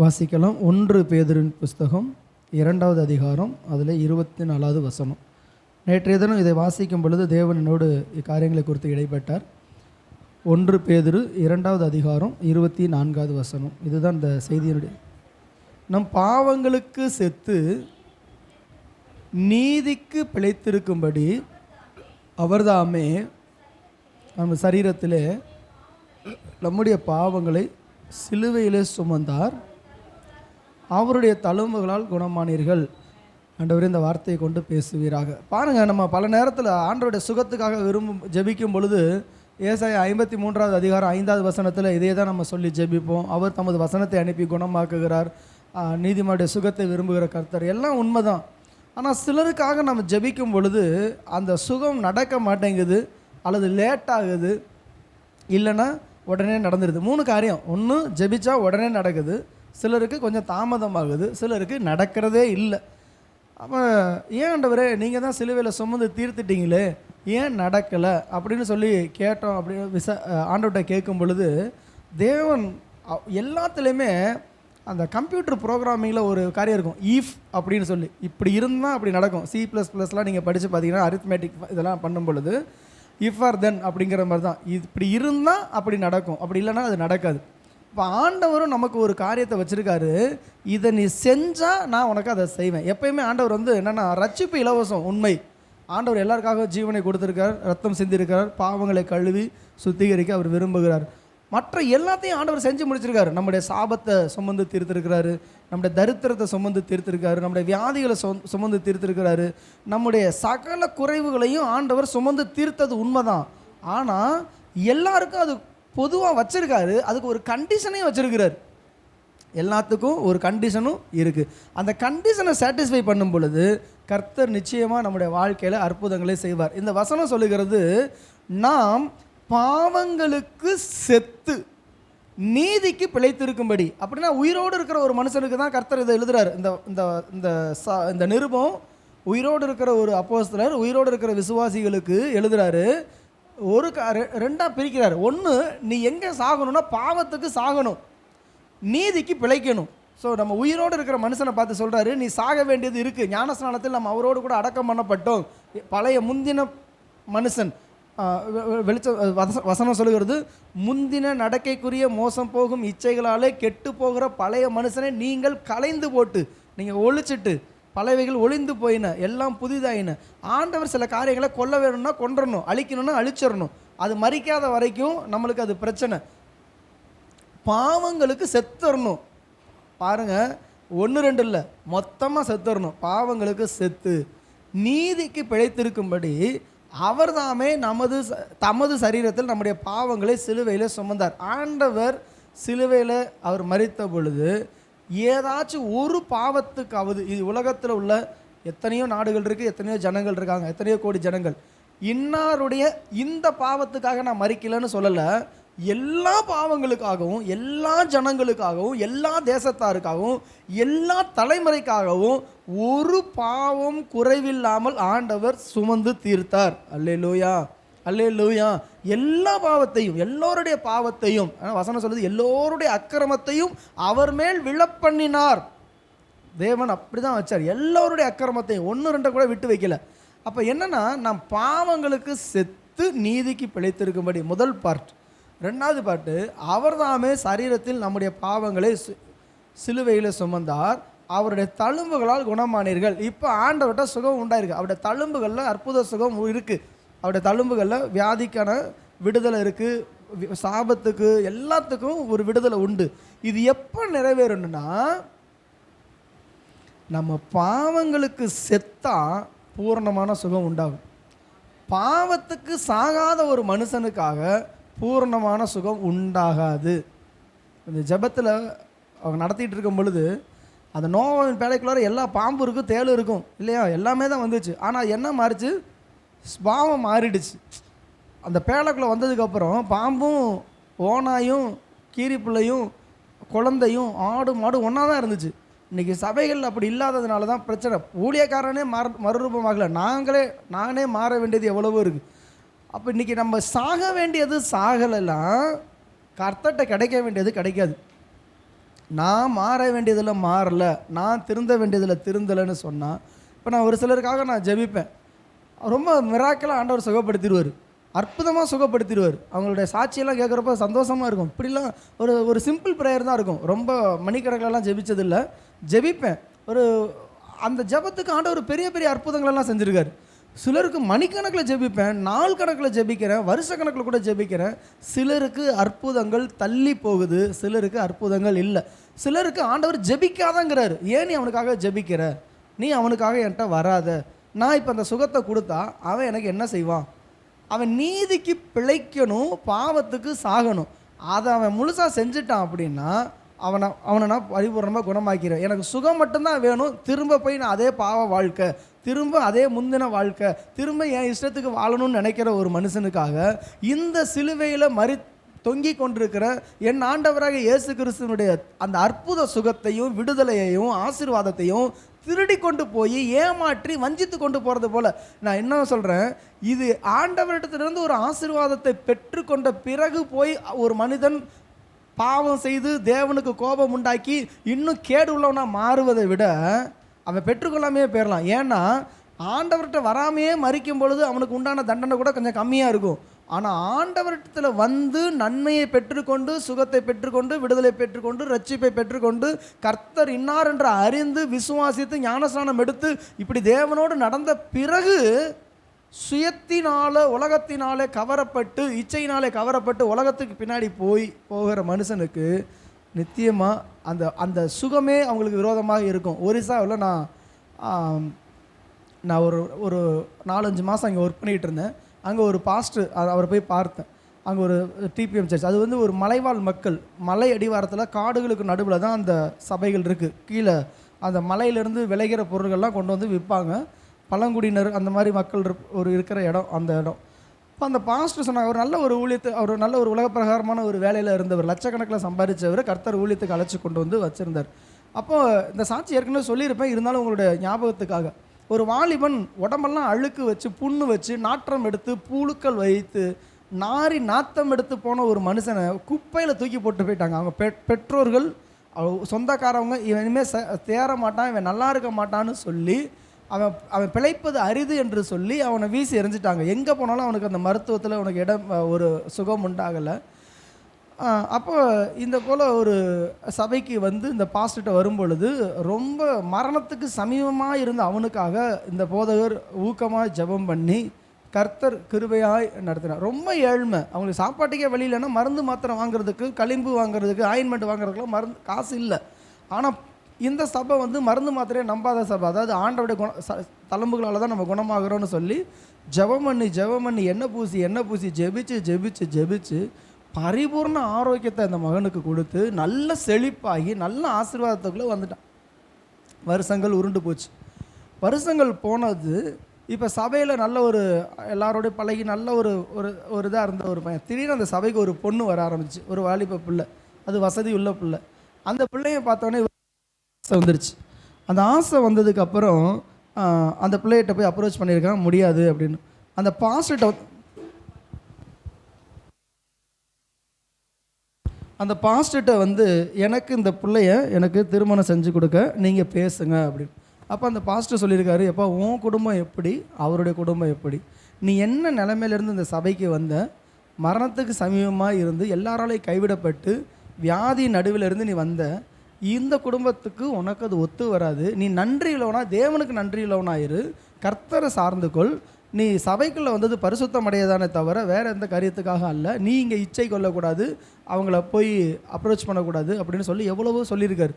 வாசிக்கலாம். 1 பேதுருவின் புஸ்தகம் 2வது அதிகாரம் அதில் 24வது வசனம். நேற்றைய தினம் இதை வாசிக்கும் பொழுது தேவன் என்னோடு இக்காரியங்களை குறித்து இடைப்பட்டார். 1 பேதுரு 2வது அதிகாரம் 24வது வசனம். இதுதான் இந்த செய்தியினுடைய. நம் பாவங்களுக்கு செத்து நீதிக்கு பிழைத்திருக்கும்படி அவர்தாமே நம்ம சரீரத்திலே நம்முடைய பாவங்களை சிலுவையிலே சுமந்தார், அவருடைய தழும்புகளால் குணமானீர்கள். ஆண்டவரே, இந்த வார்த்தையை கொண்டு பேசுவீராக. பாருங்கள், நம்ம பல நேரத்தில் ஆண்டவருடைய சுகத்துக்காக ஜெபிக்கும் பொழுது ஏசாயா 53வது அதிகாரம் 5வது வசனத்தில் இதே தான் நம்ம சொல்லி ஜெபிப்போம். அவர் தமது வசனத்தை அனுப்பி குணமாக்குகிறார், நீதிமானுடைய சுகத்தை விரும்புகிற கர்த்தர், எல்லாம் உண்மைதான். ஆனால் சிலருக்காக நம்ம ஜெபிக்கும் பொழுது அந்த சுகம் நடக்க மாட்டேங்குது, அல்லது லேட் ஆகுது, இல்லைன்னா உடனே நடந்துடுது. 3 காரியம். ஒன்று, ஜெபிச்சா உடனே நடக்குது, சிலருக்கு கொஞ்சம் தாமதமாகுது, சிலருக்கு நடக்கிறதே இல்லை. அப்போ ஏன் ஆண்டவரே, நீங்கள் தான் சிலுவையில் சுமந்து தீர்த்துட்டீங்களே, ஏன் நடக்கலை அப்படின்னு சொல்லி கேட்டோம். அப்படி ஆண்டவர்கிட்ட கேட்கும் பொழுது தேவன் எல்லாத்துலேயுமே அந்த கம்ப்யூட்டர் ப்ரோக்ராமிங்கில் ஒரு காரியம் இருக்கும், ஈஃப் அப்படின்னு சொல்லி. இப்படி இருந்தால் அப்படி நடக்கும். C++லாம் நீங்கள் படித்து பார்த்தீங்கன்னா அரித்மேட்டிக் இதெல்லாம் பண்ணும் பொழுது இஃப் ஆர் தென் அப்படிங்கிற மாதிரி தான். இப்படி இருந்தால் அப்படி நடக்கும், அப்படி இல்லைன்னா அது நடக்காது. இப்போ ஆண்டவரும் நமக்கு ஒரு காரியத்தை வச்சுருக்காரு, இதை நீ செஞ்சால் நான் உனக்கு அதை செய்வேன். எப்பயுமே ஆண்டவர் என்னென்னா, ரட்சிப்பு இலவசம், உண்மை. ஆண்டவர் எல்லாருக்காக ஜீவனை கொடுத்துருக்கார், ரத்தம் சிந்திருக்கிறார், பாவங்களை கழுவி சுத்திகரிக்க அவர் விரும்புகிறார். மற்ற எல்லாத்தையும் ஆண்டவர் செஞ்சு முடிச்சிருக்காரு. நம்முடைய சாபத்தை சுமந்து தீர்த்திருக்கிறாரு, நம்முடைய தரித்திரத்தை சுமந்து தீர்த்திருக்காரு, நம்முடைய வியாதிகளை சுமந்து தீர்த்திருக்கிறாரு, நம்முடைய சகல குறைவுகளையும் ஆண்டவர் சுமந்து தீர்த்தது உண்மைதான். ஆனால் எல்லாருக்கும் அது பொதுவாக வச்சுருக்காரு, அதுக்கு ஒரு கண்டிஷனையும் வச்சுருக்கிறார். எல்லாத்துக்கும் ஒரு கண்டிஷனும் இருக்குது. அந்த கண்டிஷனை சாட்டிஸ்ஃபை பண்ணும் பொழுது கர்த்தர் நிச்சயமாக நம்முடைய வாழ்க்கையில் அற்புதங்களை செய்வார். இந்த வசனம் சொல்லுகிறது, நாம் பாவங்களுக்கு செத்து நீதிக்கு பிழைத்திருக்கும்படி. அப்படின்னா உயிரோடு இருக்கிற ஒரு மனுஷனுக்கு தான் கர்த்தர் இதை எழுதுறாரு. இந்த நிருபம் உயிரோடு இருக்கிற ஒரு அப்போஸ்தலர், உயிரோடு இருக்கிற விசுவாசிகளுக்கு எழுதுறாரு. ரெண்டாக பிரிக்கிறார். ஒன்று, நீ எங்கே சாகணும்னா பாவத்துக்கு சாகணும், நீதிக்கு பிழைக்கணும். ஸோ நம்ம உயிரோடு இருக்கிற மனுஷனை பார்த்து சொல்கிறாரு, நீ சாக வேண்டியது இருக்குது. ஞானஸ்நானத்தில் நம்ம அவரோடு கூட அடக்கம் பண்ணப்பட்டோம். பழைய முந்தின மனுஷன், வசனம் சொல்லுகிறது, முந்தின நடக்கைக்குரிய மோசம் போகும் இச்சைகளாலே கெட்டு போகிற பழைய மனுஷனை நீங்கள் களைந்து போட்டு, நீங்கள் ஒழிச்சிட்டு, பழையவைகள் ஒளிந்து போயின, எல்லாம் புதிதாயின. ஆண்டவர் சில காரியங்களை கொல்ல வேணும்னா கொன்றணும், அழிக்கணும்னா அழிச்சிடணும். அது மறிக்காத வரைக்கும் நம்மளுக்கு அது பிரச்சனை. பாவங்களுக்கு செத்துறணும். பாருங்கள், 1-2 இல்லை, மொத்தமாக செத்துறணும். பாவங்களுக்கு செத்து நீதிக்கு பிழைத்திருக்கும்படி அவர் தாமே தமது சரீரத்தில் நம்முடைய பாவங்களை சிலுவையில் சுமந்தார். ஆண்டவர் சிலுவையில் அவர் மரித்த பொழுது ஏதாச்சும் ஒரு பாவத்துக்காவது, இது உலகத்தில் உள்ள எத்தனையோ நாடுகள் இருக்குது, எத்தனையோ ஜனங்கள் இருக்காங்க, எத்தனையோ கோடி ஜனங்கள், இன்னாருடைய இந்த பாவத்துக்காக நான் மறிக்கலைன்னு சொல்லலை, எல்லா பாவங்களுக்காகவும், எல்லா ஜனங்களுக்காகவும், எல்லா தேசத்தாருக்காகவும், எல்லா தலைமுறைக்காகவும் ஒரு பாவம் குறைவில்லாமல் ஆண்டவர் சுமந்து தீர்த்தார். அல்லேலூயா, அல்லேலூயா. எல்லா பாவத்தையும், எல்லோருடைய பாவத்தையும், வசனம் சொல்லுது, எல்லோருடைய அக்கிரமத்தையும் அவர் மேல் விழப்பண்ணினார். தேவன் அப்படி தான் வச்சார். எல்லோருடைய அக்கிரமத்தையும் 1-2 கூட விட்டு வைக்கல. அப்போ என்னன்னா, நம் பாவங்களுக்கு செத்து நீதிக்கு பிழைத்திருக்கும்படி முதல் பார்ட். 2வது பாட்டு, அவர் தாமே சரீரத்தில் நம்முடைய பாவங்களை சிலுவையில் சுமந்தார், அவருடைய தழும்புகளால் குணமானீர்கள். இப்போ ஆண்டவர்கிட்ட சுகம் உண்டாயிருக்கு. அவருடைய தழும்புகளில் அற்புத சுகம் இருக்குது. அவருடைய தழும்புகளில் வியாதிக்கான விடுதலை இருக்குது, சாபத்துக்கு எல்லாத்துக்கும் ஒரு விடுதலை உண்டு. இது எப்போ நிறைவேறணும்னா, நம்ம பாவங்களுக்கு செத்தா பூரணமான சுகம் உண்டாகும். பாவத்துக்கு சாகாத ஒரு மனுஷனுக்காக பூரணமான சுகம் உண்டாகாது. இந்த ஜெபத்தில் அவங்க நடத்திட்டு இருக்கும் பொழுது அந்த நோவின் பேழைக்குள்ளார எல்லா பாம்பு இருக்கும், தேள் இருக்கும் இல்லையா, எல்லாமே தான் வந்துச்சு. ஆனால் என்ன மாறிச்சு? பாவம் மாறிடுச்சு. அந்த பேழைக்குள்ளே வந்ததுக்கப்புறம் பாம்பும் ஓனாயும் கீரிப்பிள்ளையும் குழந்தையும் ஆடு மாடு ஒன்றா தான் இருந்துச்சு. இன்றைக்கி சபைகள் அப்படி இல்லாததுனால தான் பிரச்சனை. ஊழியக்காரனே மறுரூபமாகலை, நானே மாற வேண்டியது எவ்வளவோ இருக்குது. அப்போ இன்றைக்கி நம்ம சாக வேண்டியது சாகலைலாம், கர்த்தர்கிட்ட கிடைக்க வேண்டியது கிடைக்காது. நான் மாற வேண்டியதில் மாறல, நான் திருந்த வேண்டியதில் திருந்தலைன்னு சொன்னால், இப்போ நான் ஒரு சிலருக்காக நான் ஜெபிப்பேன், ரொம்ப மிராக்கலாக ஆண்டவர் சுகப்படுத்திடுவார், அற்புதமாக சுகப்படுத்திடுவார். அவங்களுடைய சாட்சியெல்லாம் கேட்குறப்ப சந்தோஷமாக இருக்கும். இப்படிலாம் ஒரு ஒரு சிம்பிள் ப்ரேயர் தான் இருக்கும். ரொம்ப மணிக்கணக்கிலலாம் ஜெபிச்சதில்லை, ஜெபிப்பேன். ஒரு அந்த ஜெபத்துக்கு ஆண்டவர் பெரிய பெரிய அற்புதங்களெல்லாம் செஞ்சுருக்காரு. சிலருக்கு மணிக்கணக்கில் ஜெபிப்பேன், நாள் கணக்கில் ஜெபிக்கிறேன், வருஷ கணக்கில் கூட ஜெபிக்கிறேன். சிலருக்கு அற்புதங்கள் தள்ளி போகுது, சிலருக்கு அற்புதங்கள் இல்லை. சிலருக்கு ஆண்டவர் ஜெபிக்காதங்கிறாரு. ஏன் நீ அவனுக்காக ஜெபிக்கிற, நீ அவனுக்காக என்கிட்ட வராத, நான் இப்போ அந்த சுகத்தை கொடுத்தா அவன் எனக்கு என்ன செய்வான், அவன் நீதிக்கு பிழைக்கணும், பாவத்துக்கு சாகணும். அதை அவன் முழுசாக செஞ்சுட்டான் அப்படின்னா அவனை நான் பரிபூர்ணமாக குணமாக்கிறேன். எனக்கு சுகம் மட்டும்தான் வேணும், திரும்ப போய் நான் அதே பாவ வாழ்க்கை, திரும்ப அதே முந்தின வாழ்க்கை, திரும்ப என் இஷ்டத்துக்கு வாழணும்னு நினைக்கிற ஒரு மனுஷனுக்காக இந்த சிலுவையில் தொங்கி கொண்டிருக்கிற என் ஆண்டவராக இயேசு கிறிஸ்துவனுடைய அந்த அற்புத சுகத்தையும் விடுதலையையும் ஆசீர்வாதத்தையும் திருடி கொண்டு போய் ஏமாற்றி வஞ்சித்து கொண்டு போகிறது போல். நான் என்ன சொல்கிறேன், இது ஆண்டவரிடத்திலிருந்து ஒரு ஆசீர்வாதத்தை பெற்றுக்கொண்ட பிறகு போய் ஒரு மனிதன் பாவம் செய்து தேவனுக்கு கோபம் உண்டாக்கி இன்னும் கேடு உள்ளவனாக மாறுவதை விட அவன் பெற்றுக்கொள்ளாமையே போயிடலாம். ஏன்னா ஆண்டவர்கிட்ட வராமையே மறிக்கும் பொழுது அவனுக்கு உண்டான தண்டனை கூட கொஞ்சம் கம்மியாக இருக்கும். ஆனால் ஆண்டவரிடத்தில் வந்து நன்மையை பெற்றுக்கொண்டு, சுகத்தை பெற்றுக்கொண்டு, விடுதலை பெற்றுக்கொண்டு, ரட்சிப்பை பெற்றுக்கொண்டு, கர்த்தர் இன்னார் என்று அறிந்து விசுவாசித்து ஞானஸ்நானம் எடுத்து இப்படி தேவனோடு நடந்த பிறகு சுயத்தினால உலகத்தினாலே கவரப்பட்டு, இச்சையினாலே கவரப்பட்டு உலகத்துக்கு பின்னாடி போகிற மனுஷனுக்கு நிச்சயமாக அந்த அந்த சுகமே அவங்களுக்கு விரோதமாக இருக்கும். ஒரிசாவில் நான் ஒரு 4-5 மாதம் அங்கே ஒர்க் பண்ணிகிட்டு இருந்தேன். அங்கே ஒரு பாஸ்டர், அவரை போய் பார்த்தேன். அங்கே ஒரு டிபிஎம் சர்ச், அது வந்து ஒரு மலைவாழ் மக்கள், மலை அடிவாரத்தில் காடுகளுக்கு நடுவில் தான் அந்த சபைகள் இருக்குது. கீழே அந்த மலையிலேருந்து விளைகிற பொருள்கள்லாம் கொண்டு வந்து விற்பாங்க. பழங்குடியினர் அந்த மாதிரி மக்கள் இருக்கிற இடம் அந்த இடம். இப்போ அந்த பாஸ்டர் சொன்னாங்க, அவர் நல்ல ஒரு ஊழியத்தை, அவர் நல்ல ஒரு உலக பிரகாரமான ஒரு வேலையில் இருந்தவர், லட்சக்கணக்கில் சம்பாதிச்சவர், கர்த்தர் ஊழியத்துக்கு அழைச்சி கொண்டு வந்து வச்சுருந்தார். அப்போது இந்த சாட்சி ஏற்கனவே சொல்லியிருப்பேன், இருந்தாலும் உங்களுடைய ஞாபகத்துக்காக, ஒரு வாலிபன் உடம்பெல்லாம் அழுக்கு வச்சு, புண்ணு வச்சு, நாற்றம் எடுத்து, புழுக்கள் வைத்து, நாரி நாத்தம் எடுத்து போன ஒரு மனுஷனை குப்பையில் தூக்கி போட்டு போயிட்டாங்க. அவங்க பெற்றோர்கள், சொந்தக்காரவங்க, இவன் இனிமேல் தேர மாட்டான், இவன் நல்லா இருக்க மாட்டான்னு சொல்லி, அவன் பிழைப்பது அரிது என்று சொல்லி அவனை வீசி எறிஞ்சிட்டாங்க. எங்கே போனாலும் அவனுக்கு அந்த மருத்துவத்தில் அவனுக்கு இடம், ஒரு சுகம் உண்டாகலை. அப்போ இந்த போல் ஒரு சபைக்கு வந்து இந்த பாஸ்டர்கிட்ட வரும்பொழுது ரொம்ப மரணத்துக்கு சமீபமாக இருந்த அவனுக்காக இந்த போதகர் ஊக்கமாக ஜெபம் பண்ணி கர்த்தர் கிருபையாய் நடத்தினார். ரொம்ப ஏழ்மை, அவங்களுக்கு சாப்பாட்டுக்கே வழி இல்லைன்னா மருந்து மாத்திரை வாங்குறதுக்கு, களிம்பு வாங்குறதுக்கு, ஆயின்மெண்ட் வாங்குறதுக்குலாம் மருந்து காசு இல்லை. ஆனால் இந்த சபை வந்து மருந்து மாத்திரையை நம்பாத சபை, அதாவது ஆண்டவருடைய தழும்புகளால் தான் நம்ம குணமாகிறோன்னு சொல்லி ஜெபம் பண்ணி எண்ணெய் பூசி ஜெபிச்சு பரிபூர்ண ஆரோக்கியத்தை அந்த மகனுக்கு கொடுத்து நல்ல செழிப்பாகி நல்ல ஆசீர்வாதத்துக்குள்ளே வந்துட்டான். வருஷங்கள் உருண்டு போச்சு. வருஷங்கள் போனது, இப்போ சபையில் நல்ல ஒரு எல்லாரோடய பழகி நல்ல ஒரு ஒரு இதாக இருந்த ஒரு பையன், திடீர்னு அந்த சபைக்கு ஒரு பொண்ணு வர ஆரம்பிச்சு, ஒரு வாலிப பிள்ளை, அது வசதி உள்ள பிள்ளை. அந்த பிள்ளையை பார்த்தோன்னே ஆசை வந்துருச்சு. அந்த ஆசை வந்ததுக்கப்புறம் அந்த பிள்ளைகிட்ட போய் அப்ரோச் பண்ணியிருக்கான், முடியாது அப்படின்னு. அந்த பாஸ்டர்கிட்ட வந்து எனக்கு இந்த பிள்ளைய எனக்கு திருமணம் செஞ்சு கொடுக்க நீங்கள் பேசுங்க அப்படின்னு. அப்போ அந்த பாஸ்டர் சொல்லியிருக்காரு, எப்போ உன் குடும்பம் எப்படி, அவருடைய குடும்பம் எப்படி, நீ என்ன நிலைமையிலேருந்து இந்த சபைக்கு வந்த, மரணத்துக்கு சமீபமாக இருந்து எல்லாராலையும் கைவிடப்பட்டு வியாதி நடுவில் இருந்து நீ வந்த, இந்த குடும்பத்துக்கு உனக்கு அது ஒத்து வராது, நீ நன்றி இல்லவனா, தேவனுக்கு நன்றி இல்லவனாயிரு, கர்த்தரை சார்ந்துக்கொள், நீ சபைக்குள்ளே வந்தது பரிசுத்தம் அடையதானே தவிர வேறு எந்த காரியத்துக்காக அல்ல, நீ இங்கே இச்சை கொள்ளக்கூடாது, அவங்கள போய் அப்ரோச் பண்ணக்கூடாது அப்படின்னு சொல்லி எவ்வளவோ சொல்லியிருக்காரு.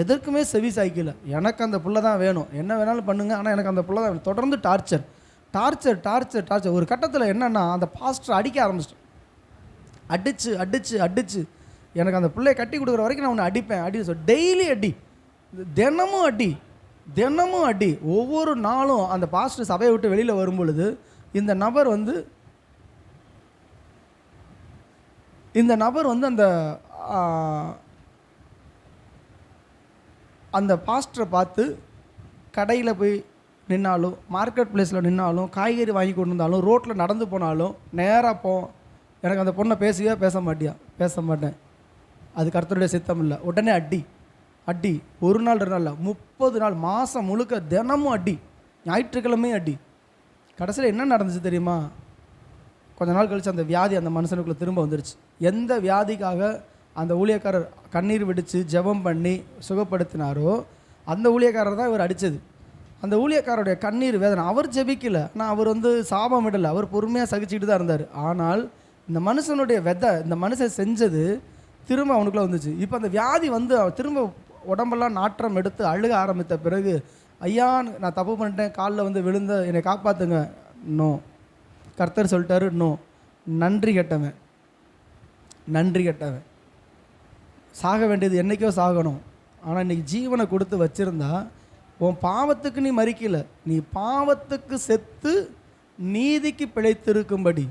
எதற்குமே செவி சாய்க்கல. எனக்கு அந்த புள்ள தான் வேணும், என்ன வேணாலும் பண்ணுங்க, ஆனால் எனக்கு அந்த புள்ள தான் தொடர்ந்து டார்ச்சர். ஒரு கட்டத்தில் என்னென்னா அந்த பாஸ்டர் அடிக்க ஆரம்பிச்சிட்டேன், அடிச்சு எனக்கு அந்த பிள்ளையை கட்டி கொடுக்குற வரைக்கும் நான் உன்னை அடிப்பேன் டெய்லி அடி, தினமும் அடி. ஒவ்வொரு நாளும் அந்த பாஸ்டர் சபையை விட்டு வெளியில் வரும்பொழுது இந்த நபர் வந்து அந்த பாஸ்டரை பார்த்து கடையில் போய் நின்னாலும், மார்க்கெட் பிளேஸில் நின்னாலும், காய்கறி வாங்கி கொண்டு வந்தாலும், ரோட்டில் நடந்து போனாலும் நேராக எனக்கு அந்த பொண்ணை பேச மாட்டேன் அது கர்த்தருடைய சித்தம் இல்லை. உடனே அடி அடி, ஒரு நாள் 2 நாள் இல்லை, 30 நாள், மாதம் முழுக்க தினமும் அடி, ஞாயிற்றுக்கிழமை அடி. கடைசியில் என்ன நடந்துச்சு தெரியுமா? கொஞ்ச நாள் கழித்து அந்த வியாதி அந்த மனுஷனுக்குள்ளே திரும்ப வந்துருச்சு. எந்த வியாதிக்காக அந்த ஊழியக்காரர் கண்ணீர் விடுத்து ஜெபம் பண்ணி சுகப்படுத்தினாரோ அந்த ஊழியக்காரர் தான் இவர் அடித்தது. அந்த ஊழியக்காரருடைய கண்ணீர் வேதனை, அவர் ஜெபிக்கலை, ஆனால் அவர் சாபம் இடலை, அவர் பொறுமையாக சகிச்சுக்கிட்டு தான் இருந்தார். ஆனால் இந்த மனுஷனுடைய விதை, இந்த மனுஷன் செஞ்சது திரும்ப அவனுக்குள்ளே வந்துச்சு. இப்போ அந்த வியாதி திரும்ப உடம்பெல்லாம் நாற்றம் எடுத்து அழுக ஆரம்பித்த பிறகு, ஐயா நான் தப்பு பண்ணிட்டேன், காலில் விழுந்த என்னை காப்பாற்றுங்க. நோ, கர்த்தர் சொல்லிட்டாரு, நோ, நன்றி கெட்டவன், நன்றி கெட்டவன். சாக வேண்டியது என்றைக்கோ சாகணும், ஆனால் இன்றைக்கி ஜீவனை கொடுத்து வச்சுருந்தா உன் பாவத்துக்கு நீ மறிக்கலை, நீ பாவத்துக்கு செத்து நீதிக்கு பிழைத்திருக்கும்படி.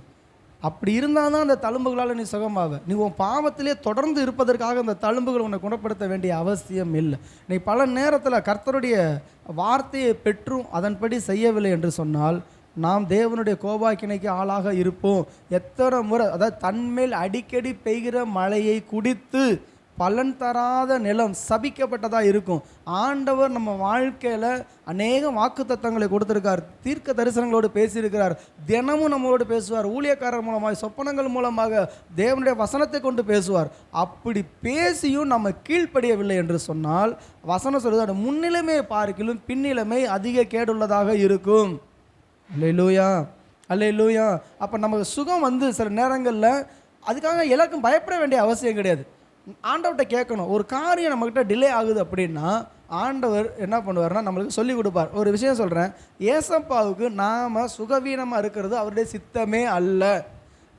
அப்படி இருந்தால் தான் அந்த தழும்புகளால் நீ சுகமாவ. நீ உன் பாவத்திலே தொடர்ந்து இருப்பதற்காக அந்த தழும்புகள் உன்னை குணப்படுத்த வேண்டிய அவசியம் இல்லை. நீ பல நேரத்தில் கர்த்தருடைய வார்த்தையை பெற்றும் அதன்படி செய்யவில்லை என்று சொன்னால் நாம் தேவனுடைய கோபாக்கினைக்கு ஆளாக இருப்போம். எத்தனை முறை, அதாவது தன்மேல் அடிக்கடி பெய்கிற மழையை குடித்து பலன் தராத நிலம் சபிக்கப்பட்டதாக இருக்கும். ஆண்டவர் நம்ம வாழ்க்கையில் அநேக வாக்குத்தத்தங்களை கொடுத்துருக்கார், தீர்க்க தரிசனங்களோடு பேசியிருக்கிறார், தினமும் நம்மளோடு பேசுவார், ஊழியக்காரர் மூலமாக, சொப்பனங்கள் மூலமாக தேவனுடைய வசனத்தை கொண்டு பேசுவார். அப்படி பேசியும் நம்ம கீழ்ப்படியவில்லை என்று சொன்னால் வசனம் சொல்லுது, அது முன்னிலைமை பார்க்கிலும் பின்னிலைமை அதிக கேடுள்ளதாக இருக்கும். அல்லேலூயா, அல்லேலூயா. அப்போ நமக்கு சுகம் சில நேரங்களில் அதுக்காக எல்லாருக்கும் பயப்பட வேண்டிய அவசியம் கிடையாது. ஆண்டவர்கிட்ட கேட்கணும். ஒரு காரியம் நம்மக்கிட்ட டிலே ஆகுது அப்படின்னா ஆண்டவர் என்ன பண்ணுவார்னா நம்மளுக்கு சொல்லி கொடுப்பார். ஒரு விஷயம் சொல்கிறேன், ஏசப்பாவுக்கு நாம் சுகவீனமாக இருக்கிறது அவருடைய சித்தமே அல்ல.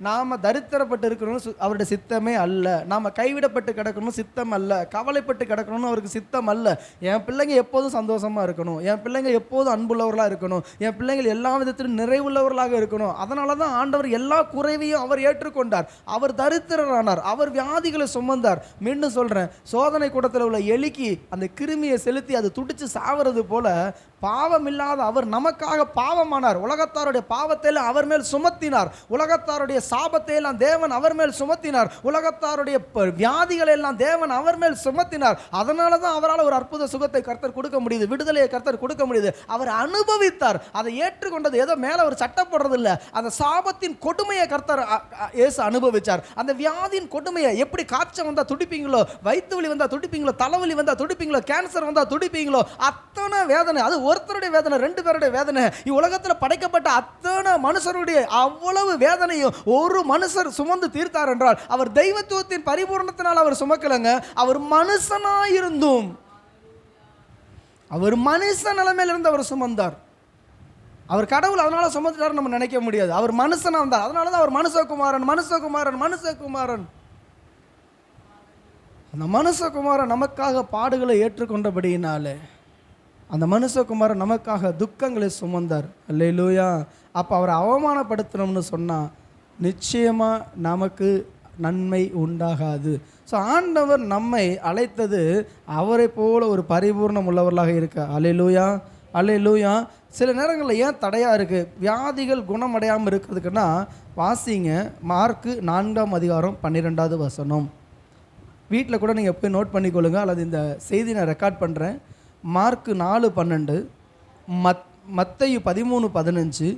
நாம் தரித்திரப்பட்டு இருக்கணும்னு அவருடைய சித்தமே அல்ல. நாம் கைவிடப்பட்டு கிடக்கணும் சித்தம் அல்ல. கவலைப்பட்டு கிடக்கணும்னு அவருக்கு சித்தம் அல்ல. என் பிள்ளைங்க எப்போதும் சந்தோஷமாக இருக்கணும், என் பிள்ளைங்க எப்போதும் அன்புள்ளவர்களாக இருக்கணும், என் பிள்ளைங்கள் எல்லா விதத்திலும் நிறைவுள்ளவர்களாக இருக்கணும். அதனால தான் ஆண்டவர் எல்லா குறைவையும் அவர் ஏற்றுக்கொண்டார். அவர் தரித்திரரானார், அவர் வியாதிகளை சுமந்தார். மீண்டும் சொல்கிறேன், சோதனை கூடத்தில் உள்ள எலிக்கு அந்த கிருமியை செலுத்தி அது துடிச்சு சாவது போல பாவம் இல்லாத அவர் நமக்காக பாவமானார். உலகத்தாருடைய பாவத்தை எல்லாம் அவர் மேல் சுமத்தினார். உலகத்தாருடைய சாபத்தை எல்லாம் தேவன் அவர் மேல் சுமத்தினார். உலகத்தாருடைய வியாதிகளை எல்லாம் தேவன் அவர் மேல் சுமத்தினார். அதனால தான் அவரால் ஒரு அற்புத சுகத்தை கர்த்தர் கொடுக்க முடியுது, விடுதலையை கர்த்தர் கொடுக்க முடியுது. அவர் அனுபவித்தார், அதை ஏற்றுக்கொண்டது. ஏதோ மேலே ஒரு சட்டம் போடுறது இல்லை, அந்த சாபத்தின் கொடுமையை கர்த்தர் இயேசு அனுபவித்தார். அந்த வியாதியின் கொடுமையை, எப்படி காய்ச்சல் வந்தால் துடிப்பீங்களோ, வயிற்று வலி வந்தால் துடிப்பீங்களோ, தலைவலி வந்தால் துடிப்பீங்களோ, கேன்சர் வந்தால் துடிப்பீங்களோ, அத்தனை வேதனை, அது ஒருத்தருடைய வேதனை, 2 பேருடைய வேதனை, உலகத்தில் படைக்கப்பட்ட அத்தனை மனுஷருடைய அவ்வளவு வேதனையும் ஒரு மனுஷர் சுமந்து தீர்த்தார் என்றால் அவர் தெய்வத்துவத்தின் பரிபூர்ணத்தினால் அவர் சுமக்கலங்க. அவர் மனுஷனாயிருந்தும், அவர் மனுஷ நிலைமையிலிருந்து அவர் சுமந்தார். அவர் கடவுள், அதனால சுமந்துட்டார் நம்ம நினைக்க முடியாது. அவர் மனுஷனா வந்தார், அதனால தான் அவர் மனுஷகுமாரன், மனுஷகுமாரன், மனுஷகுமாரன். அந்த மனுஷகுமாரன் நமக்காக பாடுகளை ஏற்றுக்கொண்டபடியினாலே அந்த மனுஷகுமாரன் நமக்காக துக்கங்களை சுமந்தார். அல்லேலூயா. அப்போ அவரை அவமானப்படுத்தணும்னு சொன்னால் நிச்சயமாக நமக்கு நன்மை உண்டாகாது. ஸோ ஆண்டவர் நம்மை அழைத்தது அவரை போல ஒரு பரிபூர்ணம் உள்ளவர்களாக இருக்க. அல்லேலூயா, அல்லேலூயா. சில நேரங்களில் ஏன் தடையாக இருக்குது, வியாதிகள் குணமடையாமல் இருக்கிறதுக்குன்னா வாசிங்க மார்க்கு 4ஆம் அதிகாரம் 12வது வசனம். வீட்டில் கூட நீங்கள் போய் நோட் பண்ணிக்கொள்ளுங்க, அல்லது இந்த செய்தி நான் ரெக்கார்ட் பண்ணுறேன். மார்க்கு 4:12, மத்தேயு 13:15,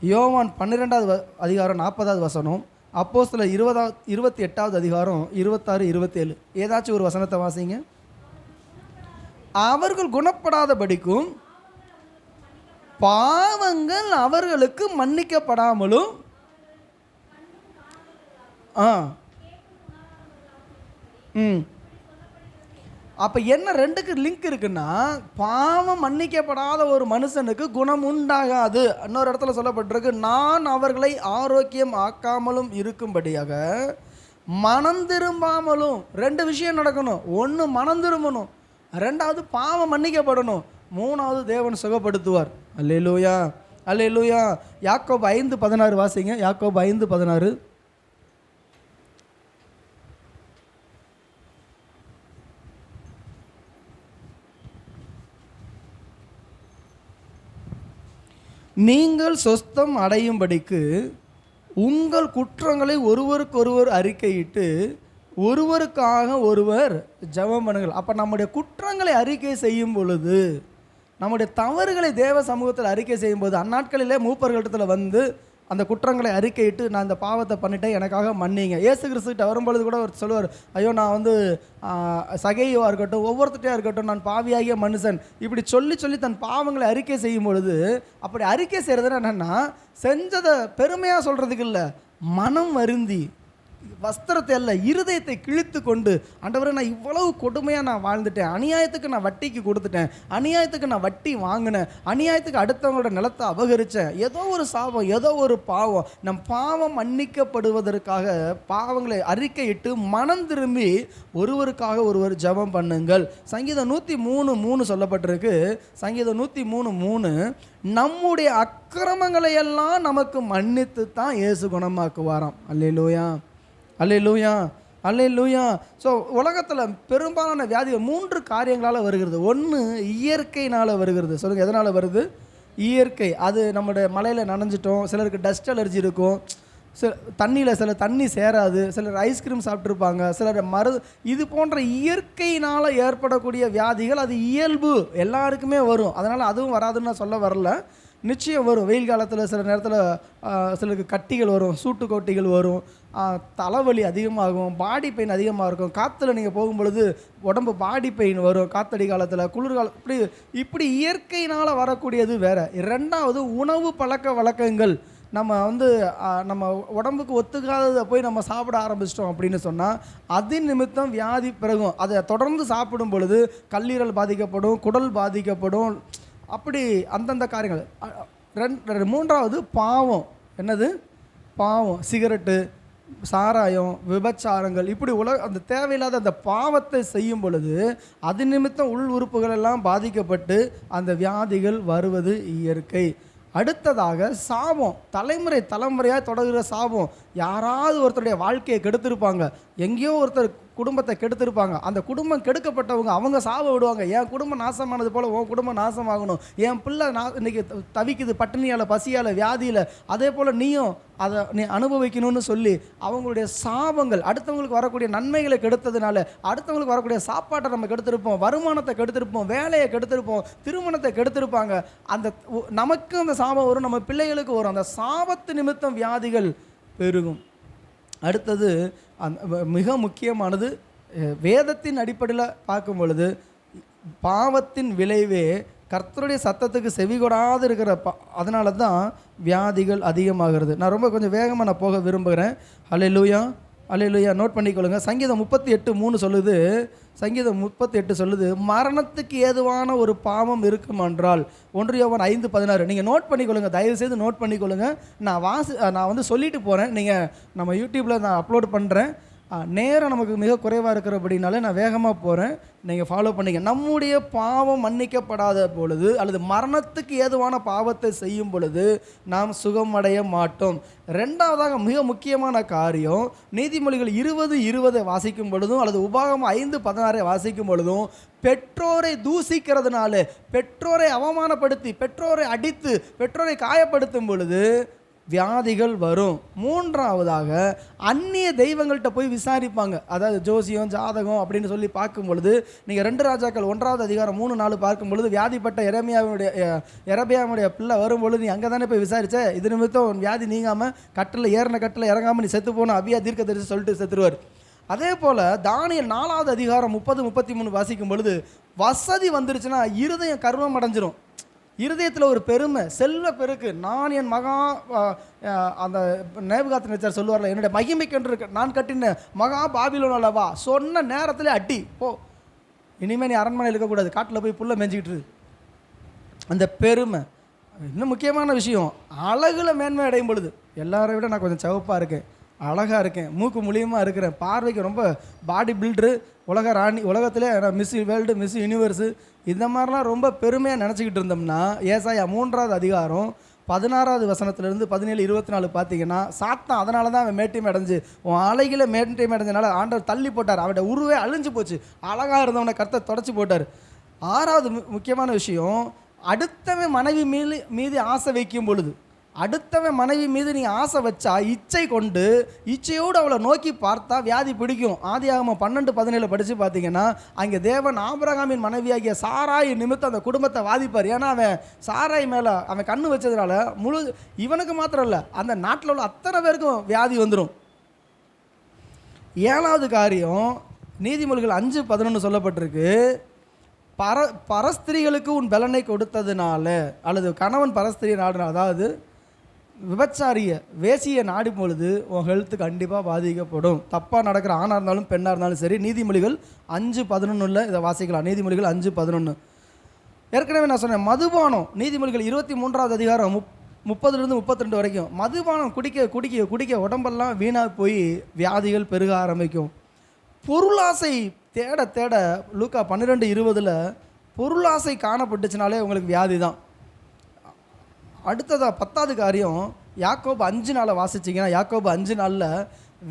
யோவான் 12வது அதிகாரம் 40வது வசனம், அப்போஸ்தலர் 28வது அதிகாரம் 26, 27. ஏதாச்சும் ஒரு வசனத்தை வாசிங்க. அவர்கள் குணப்படாதபடிக்கும் பாவங்கள் அவர்களுக்கு மன்னிக்கப்படாமலும் அப்போ என்ன 2க்கு லிங்க் இருக்குன்னா, பாவம் மன்னிக்கப்படாத ஒரு மனுஷனுக்கு குணம் உண்டாகாது. இன்னொரு இடத்துல சொல்லப்பட்டிருக்கு, நான் அவர்களை ஆரோக்கியம் ஆக்காமலும் இருக்கும்படியாக மனம் திரும்பாமலும். 2 விஷயம் நடக்கணும். 1 மனம் திரும்பணும், 2வது பாவம் மன்னிக்கப்படணும், 3வது தேவன் சுகப்படுத்துவார். அல்லேலூயா, அல்லேலூயா. யாக்கோபு 5:16 வாசிங்க. யாக்கோபு 5:16. நீங்கள் சொஸ்தம் அடையும்படிக்கு உங்கள் குற்றங்களை ஒருவருக்கொருவர் அறிக்கையிட்டு ஒருவருக்காக ஒருவர் ஜெபம் பண்ணுங்கள். அப்போ நம்முடைய குற்றங்களை அறிக்கை செய்யும் பொழுது, நம்முடைய தவறுகளை தேவ சமூகத்தில் அறிக்கை செய்யும்போது, அந்நாட்களிலே மூப்பர்களிடத்தில் வந்து அந்த குற்றங்களை அறிக்கையிட்டு, நான் இந்த பாவத்தை பண்ணிட்டேன், எனக்காக மன்னிங்க. இயேசு கிறிஸ்துக்கிட்ட வரும்பொழுது கூட அவர் சொல்லுவார், ஐயோ நான் வந்து சகையோவாக இருக்கட்டும், ஒவ்வொருத்தையாக இருக்கட்டும், நான் பாவியாகிய மனுஷன், இப்படி சொல்லி சொல்லி தன் பாவங்களை அறிக்கை செய்யும் பொழுது, அப்படி அறிக்கை செய்கிறது என்னென்னா, செஞ்சதை பெருமையாக சொல்கிறதுக்கு இல்லை, மனம் வருந்தி வஸ்திரத்தை அல்ல இருதயத்தை கிழித்து கொண்டு, ஆண்டவரே நான் இவ்வளவு கொடுமையாக நான் வாழ்ந்துட்டேன், அநியாயத்துக்கு நான் வட்டிக்கு கொடுத்துட்டேன், அநியாயத்துக்கு நான் வட்டி வாங்கினேன், அநியாயத்துக்கு அடுத்தவங்களோட நிலத்தை அபகரித்தேன், ஏதோ ஒரு சாபம், ஏதோ ஒரு பாவம், நம் பாவம் மன்னிக்கப்படுவதற்காக பாவங்களை அறிக்கையிட்டு மனம் திரும்பி ஒருவருக்காக ஒருவர் ஜெபம் பண்ணுங்கள். சங்கீதம் 103:3 சொல்லப்பட்டிருக்கு. சங்கீதம் 103:3, நம்முடைய அக்கிரமங்களை எல்லாம் நமக்கு மன்னித்து தான் இயேசு குணமாக்குவாராம். அல்லேலூயா, அல்லேலூயா, அல்லேலூயா. ஸோ உலகத்தில் பெரும்பாலான வியாதிகள் 3 காரியங்களால் வருகிறது. ஒன்று இயற்கையினால் வருகிறது. சொல்லுங்கள், எதனால் வருது? இயற்கை. அது நம்மளுடைய மலையில் நனைஞ்சிட்டோம், சிலருக்கு டஸ்ட் அலர்ஜி இருக்கும், தண்ணியில் சில தண்ணி சேராது, சிலர் ஐஸ்கிரீம் சாப்பிட்ருப்பாங்க, சிலர் இது போன்ற இயற்கையினால் ஏற்படக்கூடிய வியாதிகள் அது இயல்பு, எல்லாருக்குமே வரும். அதனால் அதுவும் வராதுன்னு நான் சொல்ல வரல, நிச்சயம் வரும். வெயில் காலத்தில் சில நேரத்தில் சிலருக்கு கட்டிகள் வரும், சூட்டு கோட்டிகள் வரும், தலைவலி அதிகமாகும், பாடி பெயின் அதிகமாக இருக்கும். காற்றுல நீங்கள் போகும்பொழுது உடம்பு பாடி பெயின் வரும், காற்றடி காலத்தில், குளிர்காலம், இப்படி இயற்கையினால் வரக்கூடியது வேறு. 2வது உணவு பழக்க வழக்கங்கள். நம்ம வந்து நம்ம உடம்புக்கு ஒத்துக்காததை போய் நம்ம சாப்பிட ஆரம்பிச்சிட்டோம் அப்படின்னு சொன்னால் அது நிமித்தம் வியாதி பிறகும். அதை தொடர்ந்து சாப்பிடும் பொழுது கல்லீரல் பாதிக்கப்படும், குடல் பாதிக்கப்படும், அப்படி அந்தந்த காரியங்கள். 3வது பாவம். என்னது? பாவம். சிகரெட்டு, சாராயம், விபச்சாரங்கள், இப்படி அந்த தேவையில்லாத அந்த பாவத்தை செய்யும் பொழுது அது நிமித்தம் உள் உறுப்புகள் எல்லாம் பாதிக்கப்பட்டு அந்த வியாதிகள் வருவது இயற்கை. அடுத்ததாக சாபம். தலைமுறையாக தொடர்கிற சாபம். யாராவது ஒருத்தருடைய வாழ்க்கையை கெடுத்திருப்பாங்க, எங்கேயோ ஒருத்தர் குடும்பத்தை கெடுத்திருப்பாங்க, அந்த குடும்பம் கெடுக்கப்பட்டவங்க அவங்க சாப விடுவாங்க, என் குடும்பம் நாசமானது போல் உன் குடும்பம் நாசமாகணும், என் பிள்ளை இன்றைக்கி தவிக்குது பட்டினியால், பசியால், வியாதியில், அதே போல் நீயும் அதை நீ அனுபவிக்கணும்னு சொல்லி அவங்களுடைய சாபங்கள். அடுத்தவங்களுக்கு வரக்கூடிய நன்மைகளை கெடுத்ததுனால அடுத்தவங்களுக்கு வரக்கூடிய சாப்பாட்டை நம்ம கெடுத்திருப்போம், வருமானத்தை கெடுத்திருப்போம், வேலையை கெடுத்திருப்போம், திருமணத்தை கெடுத்திருப்பாங்க. அந்த நமக்கு அந்த சாபம் வரும், நம்ம பிள்ளைகளுக்கு வரும். அந்த சாபத்து நிமித்தம் வியாதிகள் பெருகும். அடுத்தது மிக முக்கியமானது, வேதத்தின் அடிப்படையில் பார்க்கும் பொழுது பாவத்தின் விளைவே கர்த்தருடைய சத்தத்துக்கு செவிகொடாது இருக்கிற அதனால தான் வியாதிகள் அதிகமாகிறது. நான் ரொம்ப கொஞ்சம் வேகமாக நான் போக விரும்புகிறேன். அல்லேலூயா, அல்லேலூயா. நோட் பண்ணிக்கொள்ளுங்க. சங்கீதம் 38:3 சொல்லுது. சங்கீதம் 38 சொல்லுது, மரணத்துக்கு ஏதுவான ஒரு பாவம் இருக்குமென்றால். 1 யோவான் 5:16. நீங்கள் நோட் பண்ணிக்கொள்ளுங்க, தயவுசெய்து நோட் பண்ணிக்கொள்ளுங்க. நான் வந்து சொல்லிட்டு போகிறேன், நீங்கள் நம்ம யூடியூப்பில் நான் அப்லோட் பண்ணுறேன். நேரம் நமக்கு மிக குறைவாக இருக்கிறபடினால நான் வேகமாக போகிறேன், நீங்கள் ஃபாலோ பண்ணிங்க. நம்முடைய பாவம் மன்னிக்கப்படாத பொழுது அல்லது மரணத்துக்கு ஏதுவான பாவத்தை செய்யும் பொழுது நாம் சுகமடைய மாட்டோம். 2வதாக மிக முக்கியமான காரியம், நீதிமொழிகள் 20:20 வாசிக்கும் பொழுதும் அல்லது உபாகமம் 5:16 வாசிக்கும் பொழுதும் பெற்றோரை தூசிக்கிறதுனால, பெற்றோரை அவமானப்படுத்தி, பெற்றோரை அடித்து, பெற்றோரை காயப்படுத்தும் பொழுது வியாதிகள் வரும். 3வதாக அந்நிய தெய்வங்கள்கிட்ட போய் விசாரிப்பாங்க. அதாவது ஜோசியம், ஜாதகம் அப்படின்னு சொல்லி பார்க்கும் பொழுது, நீங்கள் 2 ராஜாக்கள் 1வது அதிகாரம் 3-4 பார்க்கும் பொழுது, வியாதிப்பட்ட எரபியாவுடைய பிள்ளை வரும்பொழுது நீ அங்கே தானே போய் விசாரிச்ச, இது நிமித்தம் வியாதி நீங்காமல் கட்டில் இறங்காமல் நீ செத்து போன அபியா தீர்க்கதரிசி சொல்லிட்டு செத்துருவார். அதே போல் தானியேல் 4வது அதிகாரம் 30-33 வாசிக்கும் பொழுது, வசதி வந்துருச்சுன்னா இருதயம் கர்வம் அடைஞ்சிரும். இருதயத்தில் ஒரு பெருமை, செல்வ பெருக்கு. நான் என் மகா அந்த நேபுகாத்நேச்சார் சொல்லுவார்ல, என்னுடைய மகிமைக்கென்று நான் கட்டின மகா பாபிலோன் அல்லவா, சொன்ன நேரத்தில் அட்டி போ, இனிமேல் நீ அரண்மனை இருக்கக்கூடாது, காட்டில் போய் புல்லை மேய்ஞ்சிக்கிட்டு. அந்த பெருமை. இன்னும் முக்கியமான விஷயம், அழகில் மேன்மை அடையும் பொழுது, எல்லாரை விட நான் கொஞ்சம் சிவப்பாக இருக்கேன், அழகாக இருக்கேன், மூக்கு மூலியமாக இருக்கிறேன், பார்வைக்கு ரொம்ப பாடி பில்டரு, உலக ராணி, உலகத்திலே மிஸ் வேர்ல்டு, மிஸ் யூனிவர்ஸு, இந்த மாதிரிலாம் ரொம்ப பெருமையாக நினச்சிக்கிட்டு இருந்தோம்னா, ஏசாயா 3வது அதிகாரம் 16வது வசனத்திலிருந்து 17-24 பார்த்தீங்கன்னா, சாத்தான் அதனால தான் அவன் மேட்டியம் அடைஞ்சு, உன் அழகில் மேட்டியம் அடைஞ்சனால ஆண்டவர் தள்ளி போட்டார், அவனுடைய உருவே அழிஞ்சு போச்சு, அழகாக இருந்தவனை கர்த்தர் தொடச்சி போட்டார். 6வது முக்கியமான விஷயம், அடுத்தவன் மனைவி மீது ஆசை வைக்கும் பொழுது, அடுத்தவன் மனைவி மீது நீ ஆசை வச்சா இச்சை கொண்டு இச்சையோடு அவளை நோக்கி பார்த்தா வியாதி பிடிக்கும். ஆதியாகமம் 12:17 படித்து பார்த்தீங்கன்னா அங்கே தேவன் ஆபிரகாமின் மனைவியாகிய சாராய் நிமித்தம் அந்த குடும்பத்தை வாதிப்பார். ஏன்னா அவன் சாராய் மேலே அவன் கண்ணு வச்சதுனால இவனுக்கு மாத்திரம் இல்லை, அந்த நாட்டில் உள்ள அத்தனை பேருக்கும் வியாதி வந்துடும். 7வது காரியம் நீதிமொழிகள் 5:11 சொல்லப்பட்டிருக்கு. பரஸ்திரிகளுக்கு உன் பலனை கொடுத்ததுனால, அல்லது கணவன் பரஸ்திரியை நாடுனா, அதாவது விபச்சாரிய வேசியை நாடும் பொழுது உன் ஹெல்த்து கண்டிப்பாக பாதிக்கப்படும். தப்பாக நடக்கிற ஆணாக இருந்தாலும் பெண்ணாக இருந்தாலும் சரி. நீதிமொழிகள் 5:11 இதை வாசிக்கலாம். நீதிமொழிகள் 5:11. ஏற்கனவே நான் சொன்னேன் மதுபானம், நீதிமொழிகள் 23வது அதிகாரம் 30லிருந்து 32 வரைக்கும். மதுபானம் குடிக்க குடிக்க குடிக்க உடம்பெல்லாம் வீணாக போய் வியாதிகள் பெருக ஆரம்பிக்கும். பொருளாசை தேட தேட லூக்கா 12:20 பொருளாசை காணப்பட்டுச்சுனாலே உங்களுக்கு வியாதி தான். அடுத்ததாக 10வது காரியம் யாக்கோபு 5:4 வாசிச்சிங்கன்னா, யாக்கோபு 5:4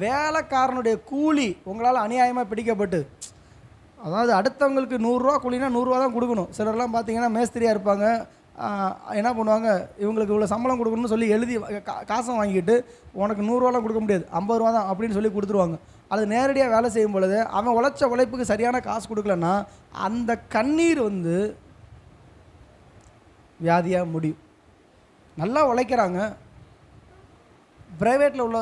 வேலைக்காரனுடைய கூலி உங்களால் அநியாயமாக பிடிக்கப்பட்டு, அதாவது அடுத்தவங்களுக்கு 100 ரூபா கூலினா 100 ரூபா தான் கொடுக்கணும். சிலர்லாம் பார்த்தீங்கன்னா மேஸ்திரியாக இருப்பாங்க, என்ன பண்ணுவாங்க, இவங்களுக்கு இவ்வளோ சம்பளம் கொடுக்கணும்னு சொல்லி எழுதி காசை வாங்கிட்டு உனக்கு 100 ரூபாலாம் கொடுக்க முடியாது, 50 ரூபா தான் அப்படின்னு சொல்லி கொடுத்துருவாங்க. அது நேரடியாக வேலை செய்யும் பொழுது அவன் உழைச்ச உழைப்புக்கு சரியான காசு கொடுக்கலன்னா அந்த கண்ணீர் வியாதியாக முடியும். நல்லா உழைக்கிறாங்க, ப்ரைவேட்டில் உள்ள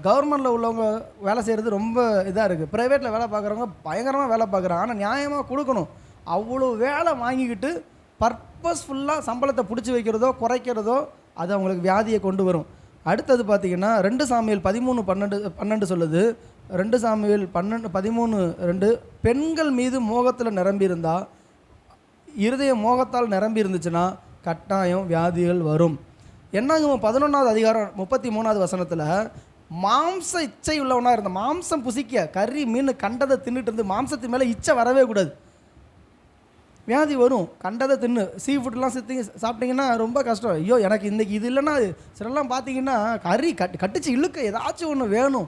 கவர்மெண்ட்டில் உள்ளவங்க வேலை செய்கிறது ரொம்ப இதாக இருக்குது. ப்ரைவேட்டில் வேலை பார்க்குறவங்க பயங்கரமாக வேலை பார்க்குறாங்க, ஆனால் நியாயமாக கொடுக்கணும். அவ்வளோ வேலை வாங்கிக்கிட்டு பர்பஸ்ஃபுல்லாக சம்பளத்தை பிடிச்சி வைக்கிறதோ குறைக்கிறதோ அது அவங்களுக்கு வியாதியை கொண்டு வரும். அடுத்தது பார்த்திங்கன்னா 2 சாமுவேல் 13:12 சொல்லுது. 2 சாமுவேல் 13:2 பெண்கள் மீது மோகத்தில் நிரம்பியிருந்தால், இருதயம் மோகத்தால் நிரம்பி இருந்துச்சுன்னா கட்டாயம் வியாதிகள் வரும். என்னாகும் 11வது அதிகாரம் 33வது வசனத்தில் மாம்ச இச்சை உள்ளவனாக இருந்த, மாம்சம் புசிக்க கறி மீன் கண்டதை தின்னுட்டு இருந்து மாம்சத்து மேலே இச்சை வரவே கூடாது, வியாதி வரும். கண்டதை தின்னு சீ ஃபுட்லாம் சாப்பிட்டீங்கன்னா ரொம்ப கஷ்டம். ஐயோ எனக்கு இன்றைக்கி இது இல்லைன்னா, சிலலாம் பார்த்தீங்கன்னா கறி கட்டிச்சு இழுக்க ஏதாச்சும் ஒன்று வேணும்,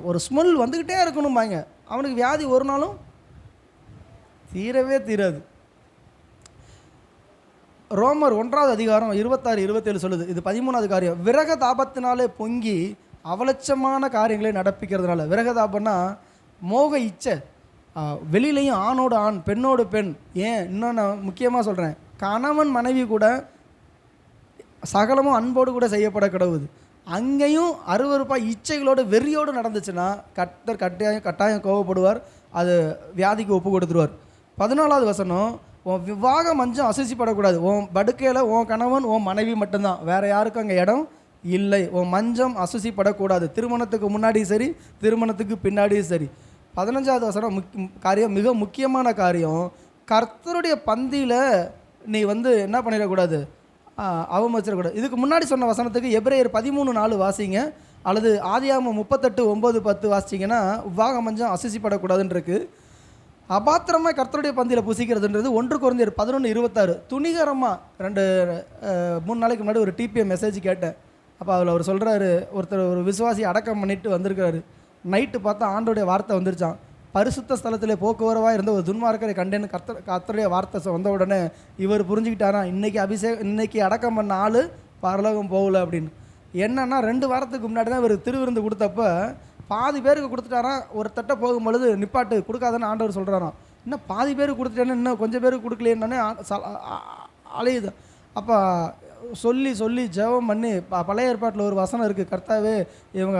ஒரு ஸ்மெல் வந்துக்கிட்டே இருக்கணும்பாங்க. அவனுக்கு வியாதி ஒரு நாளும் தீரவே தீராது. ரோமர் 1வது அதிகாரம் 26-27 சொல்லுது. இது 13வது காரியம். விரக தாபத்தினாலே பொங்கி அவலட்சமான காரியங்களை நடப்பிக்கிறதுனால. விரக தாபம்னா மோக இச்சை, வெளியிலையும் ஆணோடு ஆண் பெண்ணோடு பெண். ஏன் இன்னும் நான் முக்கியமாக சொல்கிறேன், கணவன் மனைவி கூட சகலமும் அன்போடு கூட செய்யப்பட கிடவுது. அங்கேயும் அருவருப்பாக இச்சைகளோடு வெறியோடு நடந்துச்சுன்னா கட்டாயம் கோவப்படுவார், அது வியாதிக்கு ஒப்பு கொடுத்துருவார். 14வது வசனம், உன் விவாக மஞ்சம் அசூசிப்படக்கூடாது. உன் படுக்கையில் உன் கணவன் உன் மனைவி மட்டும்தான், வேறு யாருக்கும் அங்கே இடம் இல்லை. உன் மஞ்சம் அசூசிப்படக்கூடாது, திருமணத்துக்கு முன்னாடியும் சரி திருமணத்துக்கு பின்னாடியும் சரி. 15வது வசனம் காரியம் மிக முக்கியமான காரியம். கர்த்தருடைய பந்தியில் நீ என்ன பண்ணிடக்கூடாது, அவமதிச்சிடக்கூடாது. இதுக்கு முன்னாடி சொன்ன வசனத்துக்கு எபிரேயர் 13:4 வாசிங்க, அல்லது ஆதியாகமம் 38:9-10 வாசிச்சிங்கன்னா விவாக மஞ்சம் அசூசிப்படக்கூடாதுன்னு இருக்குது. அபாத்திரமாக கர்த்தருடைய பந்தியில் புசிக்கிறதுன்றது 1 கொரிந்தியர் 11:26. துணிகரமாக 3 நாளைக்கு முன்னாடி ஒரு டிபிஎம் மெசேஜ் கேட்டேன். அப்போ அதில் அவர் சொல்கிறாரு, ஒருத்தர் ஒரு விசுவாசி அடக்கம் பண்ணிட்டு வந்திருக்காரு. நைட்டு பார்த்தா ஆண்டோடைய வார்த்தை வந்துருச்சான். பரிசுத்த ஸ்தலத்தில் போக்குவரவாக இருந்த ஒரு துன்மார்க்கரை கண்டேன்னு கர்த்தருடைய வார்த்தை வந்த உடனே இவர் புரிஞ்சுக்கிட்டாரா, இன்னைக்கு அடக்கம் பண்ண ஆள் பரலோகம் போகல அப்படின்னு. என்னன்னா 2 வாரத்துக்கு முன்னாடி தான் இவர் திருவிருந்து கொடுத்தப்ப பாதி பேருக்கு கொடுத்துட்டாராம். ஒரு தட்டை போகும்பொழுது நிப்பாட்டு கொடுக்காதன்னு ஆண்டவர் சொல்கிறாராம். இன்னும் பாதி பேருக்கு கொடுத்துட்டேன்னு இன்னும் கொஞ்சம் பேருக்கு கொடுக்கலையே அலையுது. அப்போ சொல்லி ஜெபம் பண்ணி பழைய ஏற்பாட்டில் ஒரு வசனம் இருக்குது, கர்த்தாவே இவங்க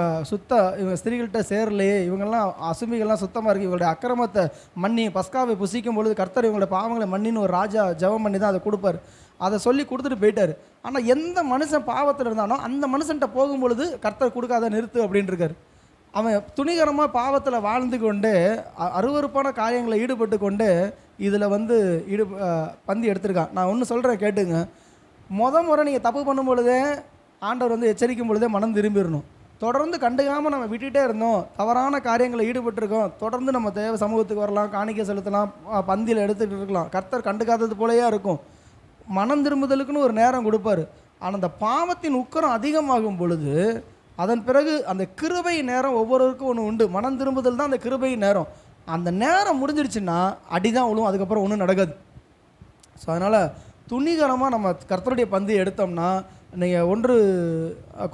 ஸ்திரீகள்கிட்ட சேரலையே, இவங்கெல்லாம் அசுமிகள்லாம் சுத்தமாக இருக்குது, இவங்களுடைய அக்கிரமத்தை மன்னி, பஸ்காவை புசிக்கும் பொழுது கர்த்தர் இவங்களோட பாவங்களை மன்னின்னு ஒரு ராஜா ஜெபம் பண்ணி தான் அதை கொடுப்பார். அதை சொல்லி கொடுத்துட்டு போயிட்டார். ஆனால் எந்த மனுஷன் பாவத்தில் இருந்தானோ அந்த மனுஷன்கிட்ட போகும்பொழுது கர்த்தர் கொடுக்காத நிறுத்து அப்படின்னு இருக்கார். அவன் துணிகரமாக பாவத்தில் வாழ்ந்து கொண்டு அருவருப்பான காரியங்களை ஈடுபட்டு கொண்டு இதில் பந்தி எடுத்திருக்கான். நான் ஒன்று சொல்கிறேன் கேட்டுங்க. முறை நீங்கள் தப்பு பண்ணும் பொழுதே ஆண்டவர் எச்சரிக்கும் பொழுதே மனம் திரும்பிடணும். தொடர்ந்து கண்டுக்காமல் நம்ம விட்டுகிட்டே இருந்தோம், தவறான காரியங்களை ஈடுபட்டிருக்கோம், தொடர்ந்து நம்ம தேவ சமூகத்துக்கு வரலாம், காணிக்கை செலுத்தலாம், பந்தியில் எடுத்துகிட்டு இருக்கலாம், கர்த்தர் கண்டுக்காதது போலேயே இருக்கும். மனம் திரும்புதலுக்குன்னு ஒரு நேரம் கொடுப்பார். ஆனால் அந்த பாவத்தின் உக்கரம் அதிகமாகும் பொழுது அதன் பிறகு அந்த கிருபை நேரம் ஒவ்வொருவருக்கும் ஒன்று உண்டு. மனம் திரும்புதல் தான் அந்த கிருபை நேரம். அந்த நேரம் முடிஞ்சிருச்சுன்னா அடிதான் விழுவும், அதுக்கப்புறம் ஒன்றும் நடக்காது. ஸோ அதனால் துணிகரமாக நம்ம கர்த்தருடைய பந்தி எடுத்தோம்னா நீங்கள் 1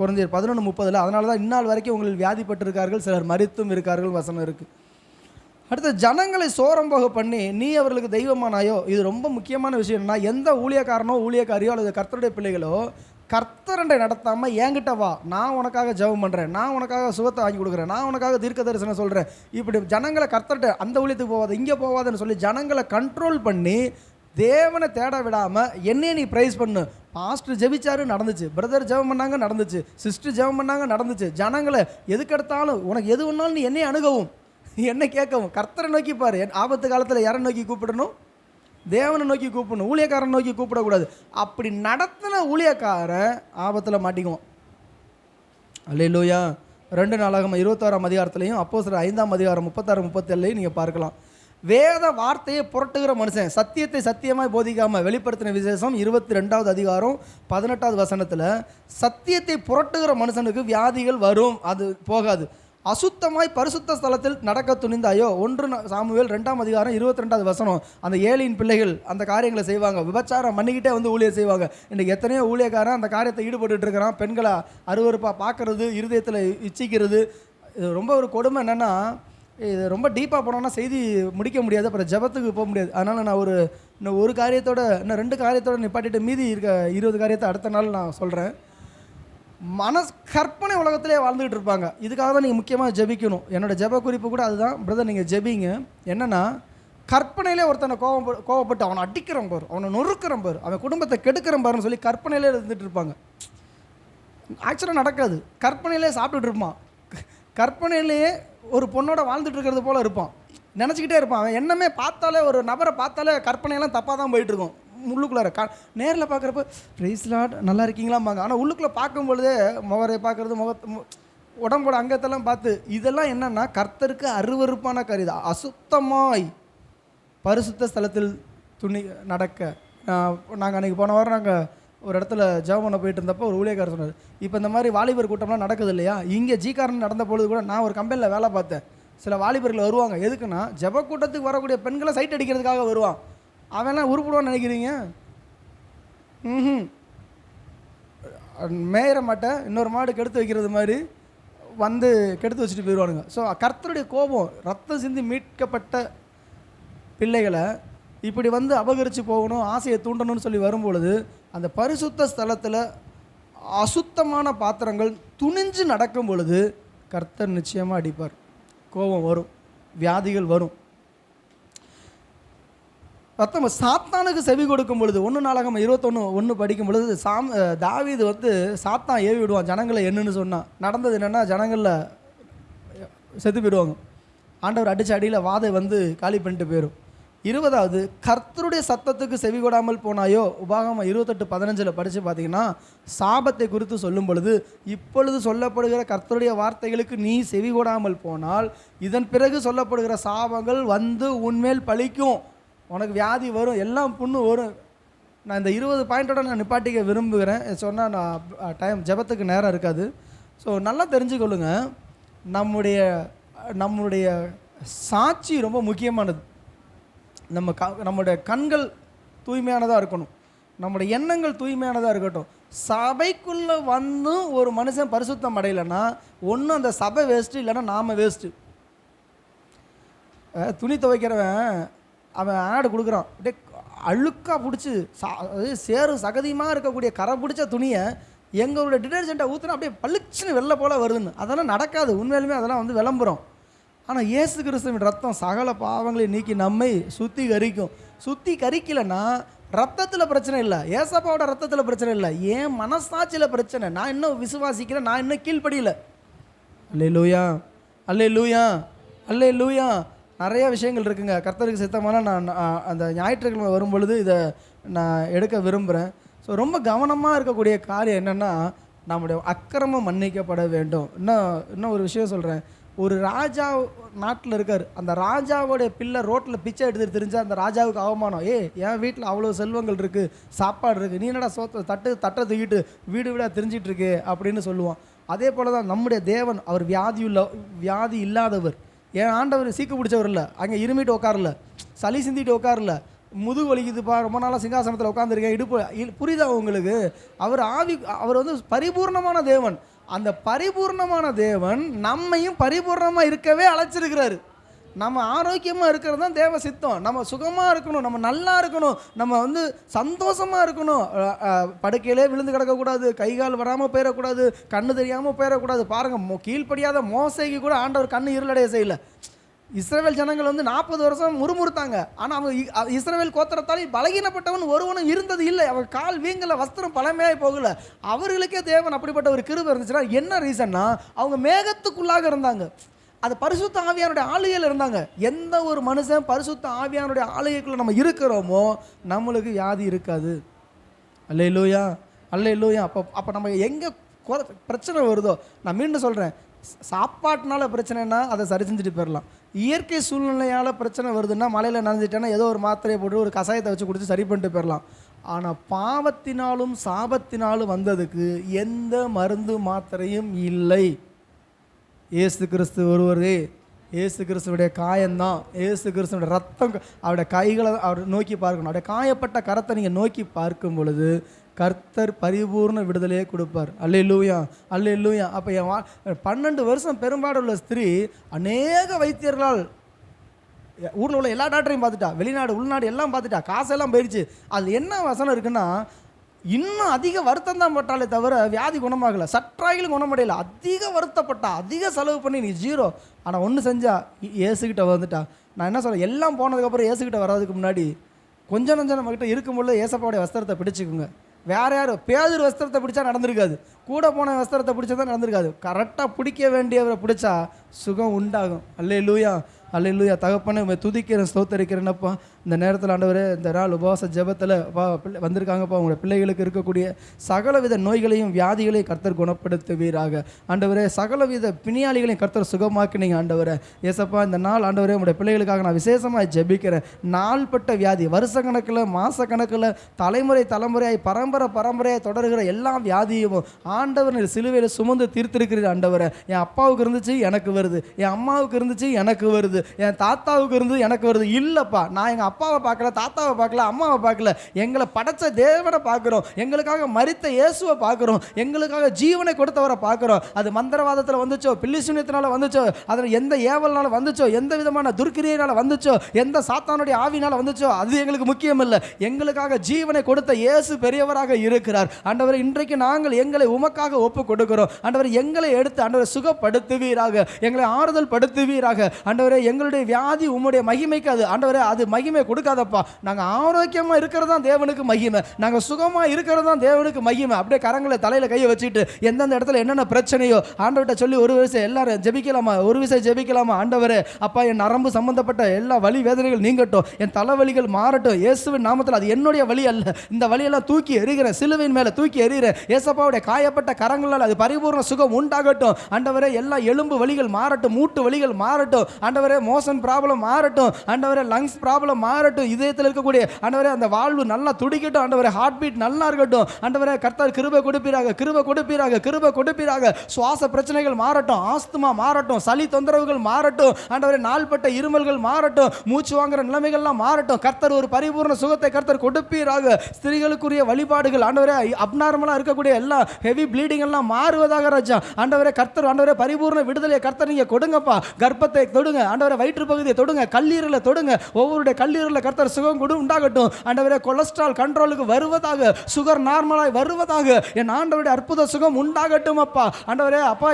கொரிந்தியர் 11:30, அதனால தான் இந்நாள் வரைக்கும் உங்களில் வியாதிப்பட்டிருக்கார்கள், சிலர் மரித்தும் இருக்கார்கள் வசனம் இருக்குது. அடுத்த ஜனங்களை சோரம் போக பண்ணி நீ அவர்களுக்கு தெய்வமானாயோ. இது ரொம்ப முக்கியமான விஷயம். என்னன்னா, எந்த ஊழியக்காரனோ ஊழியக்காரியோ அல்லது கர்த்தருடைய பிள்ளைகளோ கர்த்தரண்டை நடத்தாமல் என்கிட்ட வா, நான் உனக்காக ஜெபம் பண்ணுறேன், நான் உனக்காக சுகத்தை வாங்கி கொடுக்குறேன், நான் உனக்காக தீர்க்க தரிசனம் சொல்கிறேன், இப்படி ஜனங்களை கர்த்தர்கிட்ட அந்த ஊழியத்துக்கு போகாது இங்கே போகாதுன்னு சொல்லி ஜனங்களை கண்ட்ரோல் பண்ணி தேவனை தேட விடாமல் என்னையே நீ ப்ரைஸ் பண்ணு. பாஸ்டர் ஜெபிச்சாரு நடந்துச்சு, பிரதர் ஜெபம் பண்ணாங்க நடந்துச்சு, சிஸ்டர் ஜெபம் பண்ணாங்க நடந்துச்சு. ஜனங்களை எதுக்கெடுத்தாலும் உனக்கு எது வேணாலும் நீ என்னையை அணுகவும், என்ன கேட்கவும். கர்த்தரை நோக்கி பாரு. ஆபத்து காலத்தில் யாரை நோக்கி கூப்பிடணும்? தேவனை நோக்கி கூப்பிடணும், ஊழியக்காரன் நோக்கி கூப்பிடக்கூடாது. அப்படி நடத்தின ஊழியக்காரன் ஆபத்தில் மாட்டிக்குவோம். அல்லேலூயா. 2 நாளாகமம் 26ஆம் அதிகாரத்துலையும் அப்போஸ்தலர் 5ஆம் அதிகாரம் 36-37 நீங்கள் பார்க்கலாம். வேத வார்த்தையை புரட்டுகிற மனுஷன், சத்தியத்தை சத்தியமாய் போதிக்காமல் வெளிப்படுத்தின விசேஷம் 22ஆவது அதிகாரம் 18ஆவது வசனத்தில் சத்தியத்தை புரட்டுகிற மனுஷனுக்கு வியாதிகள் வரும், அது போகாது. அசுத்தமாய் பரிசுத்த ஸ்தலத்தில் நடக்க துணிந்தாயோ. 1 சாமுவேல் 2ஆம் அதிகாரம் 22ஆவது வசனம். அந்த ஏலியின் பிள்ளைகள் அந்த காரியங்களை செய்வாங்க, விபச்சாரம் பண்ணிக்கிட்டே வந்து ஊழியர் செய்வாங்க. இன்றைக்கி எத்தனையோ ஊழியக்காரன் அந்த காரியத்தை ஈடுபட்டு இருக்கிறான். பெண்களை அருவருப்பாக பார்க்கறது, இருதயத்தில் இச்சிக்கிறது. இது ரொம்ப ஒரு கொடுமை. என்னென்னா, இது ரொம்ப டீப்பாக போனோன்னா செய்தி முடிக்க முடியாது, அப்புறம் ஜெபத்துக்கு போக முடியாது. அதனால் நான் இன்னும் ஒரு காரியத்தோட இன்னும் 2 காரியத்தோடு நிப்பாட்டிட்டு மீதி இருக்க 20 காரியத்தை அடுத்த நாள் நான் சொல்கிறேன். கற்பனை உலகத்திலே வாழ்ந்துகிட்டு இருப்பாங்க. இதுக்காக தான் நீங்கள் முக்கியமாக ஜெபிக்கணும். என்னோடய ஜெப குறிப்பு கூட அதுதான். பிரதர் நீங்கள் ஜெபிங்க. என்னென்னா, கற்பனையிலே ஒருத்தனை கோவப்பட்டு அவனை அடிக்கிறோம் பாரு, அவனை நொறுக்கிறோம் பாரு, அவன் குடும்பத்தை கெடுக்கிறோம் பாருன்னு சொல்லி கற்பனையிலே இருந்துகிட்டு இருப்பாங்க. ஆக்சுவலாக நடக்காது. கற்பனையிலே சாப்பிட்டுட்டு இருப்பான், கற்பனையிலேயே ஒரு பொண்ணோட வாழ்ந்துட்டு இருக்கிறது போல் இருப்பான், நினச்சிக்கிட்டே இருப்பான். அவன் என்னமே பார்த்தாலே, ஒரு நபரை பார்த்தாலே கற்பனையெல்லாம் தப்பாக தான் போயிட்டுருக்கும். உள்ளுக்குள்ளார நேரில் பார்க்குறப்ப ப்ரைஸ் லார்ட் நல்லா இருக்கீங்களாம்பாங்க. ஆனால் உள்ளுக்குள்ளே பார்க்கும்பொழுதே முகரை பார்க்குறது, உடம்போட அங்கத்தெல்லாம் பார்த்து, இதெல்லாம் என்னென்னா கர்த்தருக்கு அருவருப்பான காரியம். அசுத்தமாய் பரிசுத்த ஸ்தலத்தில் துணி நடக்க. நாங்கள் அன்றைக்கி போன வாரம் நாங்கள் ஒரு இடத்துல ஜெபம் பண்ண போயிட்டு இருந்தப்போ ஒரு ஊழியக்காரர் சொன்னார், இப்போ இந்த மாதிரி வாலிபர் கூட்டம்லாம் நடக்குது இல்லையா, இங்கே ஜிகாரன் நடந்த பொழுது கூட நான் ஒரு கம்பெனியில் வேலை பார்த்தேன். சில வாலிபர்கள் வருவாங்க. எதுக்குன்னா, ஜெப கூட்டத்துக்கு வரக்கூடிய பெண்களை சைட் அடிக்கிறதுக்காக வருவான். அவன்லாம் உருப்பிடுவான்னு நினைக்கிறீங்க? மேயிற மாட்டை இன்னொரு மாடு கெடுத்து வைக்கிறது மாதிரி வந்து கெடுத்து வச்சுட்டு போயிடுவானுங்க. ஸோ கர்த்தருடைய கோபம், ரத்தம் சிந்தி மீட்கப்பட்ட பிள்ளைகளை இப்படி வந்து அபகரித்து போகணும், ஆசையை தூண்டணும்னு சொல்லி வரும்பொழுது அந்த பரிசுத்த ஸ்தலத்தில் அசுத்தமான பாத்திரங்கள் துணிஞ்சு நடக்கும் பொழுது கர்த்தர் நிச்சயமாக அடிப்பார். கோபம் வரும், வியாதிகள் வரும். சாத்தானுக்கு செவி கொடுக்கும் பொழுது 1 நாளாகமம் 21:1 படிக்கும் பொழுது தாவீது வந்து சாத்தான் ஏவி விடுவான் ஜனங்களை என்னன்னு சொன்னான். நடந்தது என்னென்னா, ஜனங்களில் செத்து போயிடுவாங்க. ஆண்டவர் அடித்த அடியில் வாதை வந்து காலி பண்ணிட்டு போயிடும். 20வது, கர்த்தருடைய சத்தத்துக்கு செவி கொடாமல் போனாயோ. உபாகமம் 28:15 படித்து பார்த்தீங்கன்னா, சாபத்தை குறித்து சொல்லும் பொழுது, இப்பொழுது சொல்லப்படுகிற கர்த்தருடைய வார்த்தைகளுக்கு நீ செவி கொடாமல் போனால் இதன் பிறகு சொல்லப்படுகிற சாபங்கள் வந்து உன்மேல் பழிக்கும், உனக்கு வியாதி வரும், எல்லாம் புண்ணு வரும். நான் இந்த 20 பாயிண்டோட நான் நிப்பாட்டிக்க விரும்புகிறேன். சொன்னால் நான் டைம் ஜெபத்துக்கு நேரம் இருக்காது. ஸோ நல்லா தெரிஞ்சுக்கொள்ளுங்க, நம்முடைய சாட்சி ரொம்ப முக்கியமானது. நம்முடைய கண்கள் தூய்மையானதாக இருக்கணும், நம்முடைய எண்ணங்கள் தூய்மையானதாக இருக்கட்டும். சபைக்குள்ளே வந்து ஒரு மனுஷன் பரிசுத்தம் அடையலைன்னா ஒன்று அந்த சபை வேஸ்ட்டு, இல்லைன்னா நாம் வேஸ்ட்டு. துணி துவைக்கிறவன் அவன் ஆடு கொடுக்குறான், அப்படியே அழுக்காக பிடிச்சி சேறு சகதியமாக இருக்கக்கூடிய கரை பிடிச்ச துணியை எங்களோட டிடர்ஜெண்ட்டை ஊற்றினா அப்படியே பளிச்சுன்னு வெள்ளை போல் வருதுன்னு. அதெல்லாம் நடக்காது. உண்மையிலுமே அதெல்லாம் வந்து விளம்பரம். ஆனால் இயேசு கிறிஸ்துவின் ரத்தம் சகல பாவங்களை நீக்கி நம்மை சுத்திகரிக்கும். சுத்திகரிக்கலைன்னா ரத்தத்தில் பிரச்சனை இல்லை, ஏசப்பாவோட ரத்தத்தில் பிரச்சனை இல்லை, ஏன் மனசாட்சியில் பிரச்சனை. நான் இன்னும் விசுவாசிக்கிறேன், நான் இன்னும் கீழ்ப்படியில. அல்லேலூயா, அல்லேலூயா, அல்லேலூயா. நிறைய விஷயங்கள் இருக்குங்க. கர்த்தருக்கு சித்தமான நான் அந்த ஞாயிற்றுக்கிழமை வரும்பொழுது இதை நான் எடுக்க விரும்புகிறேன். ஸோ ரொம்ப கவனமாக இருக்கக்கூடிய காரியம் என்னென்னா, நம்முடைய அக்கிரமம் மன்னிக்கப்பட வேண்டும். இன்னும் ஒரு விஷயம் சொல்கிறேன். ஒரு ராஜா நாட்டில் இருக்கார், அந்த ராஜாவோடைய பிள்ளை ரோட்டில் பிச்சை எடுத்துகிட்டு தெரிஞ்சால் அந்த ராஜாவுக்கு அவமானம். என் வீட்டில் அவ்வளோ செல்வங்கள் இருக்குது, சாப்பாடு இருக்குது, நீ என்னடா தட்டை தூக்கிட்டு வீடு வீடாக தெரிஞ்சிட்டு இருக்கு அப்படின்னு சொல்லுவான். அதே போல் தான் நம்முடைய தேவன், அவர் வியாதி இல்லாதவர். என் ஆண்டவர் சீக்கு பிடிச்சவர் இல்லை, அங்கே இருமிட்டு உட்காரல, சளி சிந்திட்டு உட்காரல, முதுகு வலிக்குதுப்பா, ரொம்ப நாளாக சிங்காசனத்தில் உட்காந்துருக்கேன், இடுப்பு புரியுதா உங்களுக்கு? அவர் வந்து பரிபூர்ணமான தேவன். அந்த பரிபூர்ணமான தேவன் நம்மையும் பரிபூர்ணமாக இருக்கவே அழைச்சிருக்கிறாரு. நம்ம ஆரோக்கியமாக இருக்கிறது தான் தேவ சித்தம். நம்ம சுகமாக இருக்கணும், நம்ம நல்லா இருக்கணும், நம்ம வந்து சந்தோஷமாக இருக்கணும். படுக்கையிலே விழுந்து கிடக்கக்கூடாது, கை கால் வராமல் போயிடக்கூடாது, கண்ணு தெரியாமல் போயிடக்கூடாது. பாருங்கள், கீழ்ப்படியாத மோசைக்கு கூட ஆண்டவர் கண்ணு இருளடைய செய்யலை. இஸ்ரவேல் ஜனங்கள் வந்து 40 வருஷம் முறுமுறுத்தாங்க. ஆனால் அவங்க இஸ்ரவேல் கோத்திரத்தால் பலகீனப்பட்டவன் ஒருவனும் இருந்தது இல்லை. அவங்க கால் வீங்கலை, வஸ்திரம் பழமையாகி போகல. அவர்களுக்கே தேவன் அப்படிப்பட்ட ஒரு கிருபை இருந்துச்சுன்னா என்ன ரீசன்னா, அவங்க மேகத்துக்குள்ளாக இருந்தாங்க. அது பரிசுத்த ஆவியானுடைய ஆளுகையில் இருந்தாங்க. எந்த ஒரு மனுஷன் பரிசுத்த ஆவியானுடைய ஆளுகைக்குள்ள நம்ம இருக்கிறோமோ நம்மளுக்கு வியாதி இருக்காது. அல்லேலூயா, அல்லேலூயா. அப்போ நம்ம எங்கே பிரச்சனை வருதோ, நான் மீண்டும் சொல்கிறேன், சாப்பாட்டினால பிரச்சனைனா அதை சரி செஞ்சுட்டு போயிடலாம். இயற்கை சூழ்நிலையால் பிரச்சனை வருதுன்னா, மலையில் நனைஞ்சிட்டேன்னா ஏதோ ஒரு மாத்திரையை போட்டு ஒரு கஷாயத்தை வச்சு குடிச்சு சரி பண்ணிட்டு போயிடலாம். ஆனால் பாவத்தினாலும் சாபத்தினாலும் வந்ததுக்கு எந்த மருந்து மாத்திரையும் இல்லை. ஏசு கிறிஸ்து ஒருவரே. ஏசு கிறிஸ்துவுடைய காயம்தான், ஏசு கிறிஸ்துவோட ரத்தம். அவருடைய கைகளை அவர் நோக்கி பார்க்கணும். அவருடைய காயப்பட்ட கரத்தை நீங்கள் நோக்கி பார்க்கும் பொழுது கர்த்தர் பரிபூர்ண விடுதலையே கொடுப்பார். அல்லேலூயா, அல்லேலூயா. அப்போ 12 வருஷம் பெரும்பாடுள்ள ஸ்திரீ அநேக வைத்தியர்களால் ஊரில் உள்ள எல்லா டாக்டரையும் பார்த்துட்டா, வெளிநாடு உள்நாடு எல்லாம் பார்த்துட்டா, காசெல்லாம் போயிடுச்சு. அது என்ன வசனம் இருக்குன்னா, இன்னும் அதிக வருத்தம் தான் பட்டாலே தவிர வியாதி குணமாகலை, சற்றாயிலும் குணமடையலை. அதிக வருத்தப்பட்டா, அதிக செலவு பண்ணி நீ ஜீரோ. ஆனால் ஒன்று செஞ்சா, ஏசுக்கிட்ட வந்துட்டா. நான் என்ன சொல்கிறேன், எல்லாம் போனதுக்கப்புறம் ஏசுக்கிட்ட வர்றதுக்கு முன்னாடி கொஞ்சம் கொஞ்சம் நம்மக்கிட்ட இருக்கும்போது ஏசப்பாவுடைய வஸ்திரத்தை பிடிச்சிக்குங்க. வேறு யாரும் பேதுரு வஸ்திரத்தை பிடிச்சா நடந்திருக்காது, கூட போன வஸ்திரத்தை பிடிச்சா தான் நடந்திருக்காது. கரெக்டாக பிடிக்க வேண்டியவரை பிடிச்சா சுகம் உண்டாகும். அல்லேலூயா, அல்லேலூயா. தகப்பனே உண்மை துதிக்கிறேன், ஸ்தோத்தரிக்கிறேன்னப்பா. இந்த நேரத்தில் ஆண்டவரே, இந்த நாள் உபவாச ஜெபத்தில் வந்திருக்காங்கப்பா. உங்களுடைய பிள்ளைகளுக்கு இருக்கக்கூடிய சகலவித நோய்களையும் வியாதிகளையும் கர்த்தர் குணப்படுத்துவீராக. ஆண்டவரே, சகலவித பிணியாளிகளையும் கர்த்தர் சுகமாக்கினீங்க. ஆண்டவரே ஏசப்பா, இந்த நாள் ஆண்டவரே உங்களுடைய பிள்ளைகளுக்காக நான் விசேஷமாக ஜெபிக்கிறேன். நாள்பட்ட வியாதி, வருஷ கணக்கில், மாத கணக்கில், தலைமுறை தலைமுறையாய் பரம்பரையாக தொடர்கிற எல்லா வியாதியும் ஆண்டவர் சிலுவையில் சுமந்து தீர்த்திருக்கிறீர். ஆண்டவரை, என் அப்பாவுக்கு இருந்துச்சு எனக்கு வருது, என் அம்மாவுக்கு இருந்துச்சு எனக்கு வருது, என் தாத்தாவுக்கு இருந்தது எனக்கு வருது. இல்லைப்பா, நான் எங்கள் அப்பாவை பார்க்கல, தாத்தாவை பார்க்கல, அம்மாவை பார்க்கல, எங்களை படைச்ச தேவனை பார்க்குறோம், எங்களுக்காக மரித்த இயேசுவை பார்க்குறோம், எங்களுக்காக ஜீவனை கொடுத்தவரை பார்க்குறோம். அது மந்திரவாதத்தில் வந்துச்சோ, பில்லிசூன்யத்தினால வந்துச்சோ, அதில் எந்த ஏவல்னால வந்துச்சோ, எந்த விதமான துர்க்கிரியையினால் வந்துச்சோ, எந்த சாத்தானுடைய ஆவினால் வந்துச்சோ, அது எங்களுக்கு முக்கியம் இல்லை. எங்களுக்காக ஜீவனை கொடுத்த இயேசு பெரியவராக இருக்கிறார். ஆண்டவர், இன்றைக்கு நாங்கள் எங்களை உமக்காக ஒப்பு கொடுக்கிறோம். ஆண்டவர், எங்களை எடுத்து ஆண்டவர் சுகப்படுத்துவீராக, எங்களை ஆறுதல் படுத்துவீராக. ஆண்டவரே, எங்களுடைய வியாதி உம்முடைய மகிமைக்கு அது ஆண்டவரே அது மகிமை கொடுக்காதப்பா. நாங்கள் ஆரோக்கியமாக இருக்கிறது தான் தேவனுக்கு மகிமை, நாங்கள் சுகமாக இருக்கிறது தான் தேவனுக்கு மகிமை. அப்படியே கரங்களை தலையில் கையை வச்சுட்டு எந்தெந்த இடத்துல என்னென்ன பிரச்சனையோ ஆண்டவர்கிட்ட சொல்லி ஒரு விஷயம் எல்லாரும் ஜெபிக்கலாமா, ஒரு விஷயம் ஜெபிக்கலாமா. ஆண்டவரே அப்பா, என் நரம்பு சம்பந்தப்பட்ட எல்லா வலி வேதனைகள் நீங்கட்டும், என் தலைவலிகள் மாறட்டும் இயேசுவின் நாமத்தில். அது என்னுடைய வலி அல்ல, இந்த வலியெல்லாம் தூக்கி எறிகிறேன், சிலுவையின் மேலே தூக்கி எறிகிறேன். ஏசப்பாவுடைய காயப்பட்ட கரங்களால் அது பரிபூர்ண சுகம் உண்டாகட்டும். ஆண்டவரே, எல்லா எலும்பு வலிகள் மாறட்டும், மூட்டு வலிகள் மாறட்டும். ஆண்டவரே, மோஷன் ப்ராப்ளம் மாறட்டும். ஆண்டவரே, லங்ஸ் ப்ராப்ளம் மாறட்டும். இதயத்தில் இருக்கக்கூடிய ஆண்டவரே அந்த வாழ்வு நல்லா துடிக்கட்டும். ஆண்டவரே, ஹார்ட் பீட் நல்லா இருக்கட்டும். ஆண்டவரே, கர்த்தர் கிருபை கொடுப்பீராக, கிருபை கொடுப்பீராக, கிருபை கொடுப்பீராக. சுவாச பிரச்சனைகள் மாறட்டும், ஆஸ்துமா மாறட்டும், சளி தொந்தரவுகள் மாறட்டும். ஆண்டவரே, நாள்பட்ட இருமல்கள் மாறட்டும், மூச்சு வாங்குற நிலைமைகள்லாம் மாறட்டும். கர்த்தர் ஒரு பரிபூர்ண சுகத்தை கர்த்தர் கொடுப்பீராக. ஸ்திரீகளுக்குரிய வழிபாடுகள் ஆண்டவரே, அப்நார்மலாக இருக்கக்கூடிய எல்லா ஹெவி ப்ளீடிங் எல்லாம் மாறுவதாக ராஜா. ஆண்டவரே, கர்த்தர் ஆண்டவரே பரிபூர்ண விடுதலையை கர்த்தர் நீங்க கொடுங்கப்பா. கர்ப்பத்தை தொடுங்க ஆண்டவரே, வயிற்று பகுதியை தொடுங்க, கல்லீரலை தொடுங்க, ஒவ்வொருடைய கல்லீரலில் கர்த்தர் சுகம் கொடு உண்டாகட்டும். ஆண்டவரே, கொலஸ்ட்ரால் கண்ட்ரோலுக்கு வருவதாக, சுகர் நார்மலாய் வருவதாக, என் ஆண்டவருடைய அற்புத சுகம் உண்டாகட்டும் அப்பா. ஆண்டவரே அப்பா,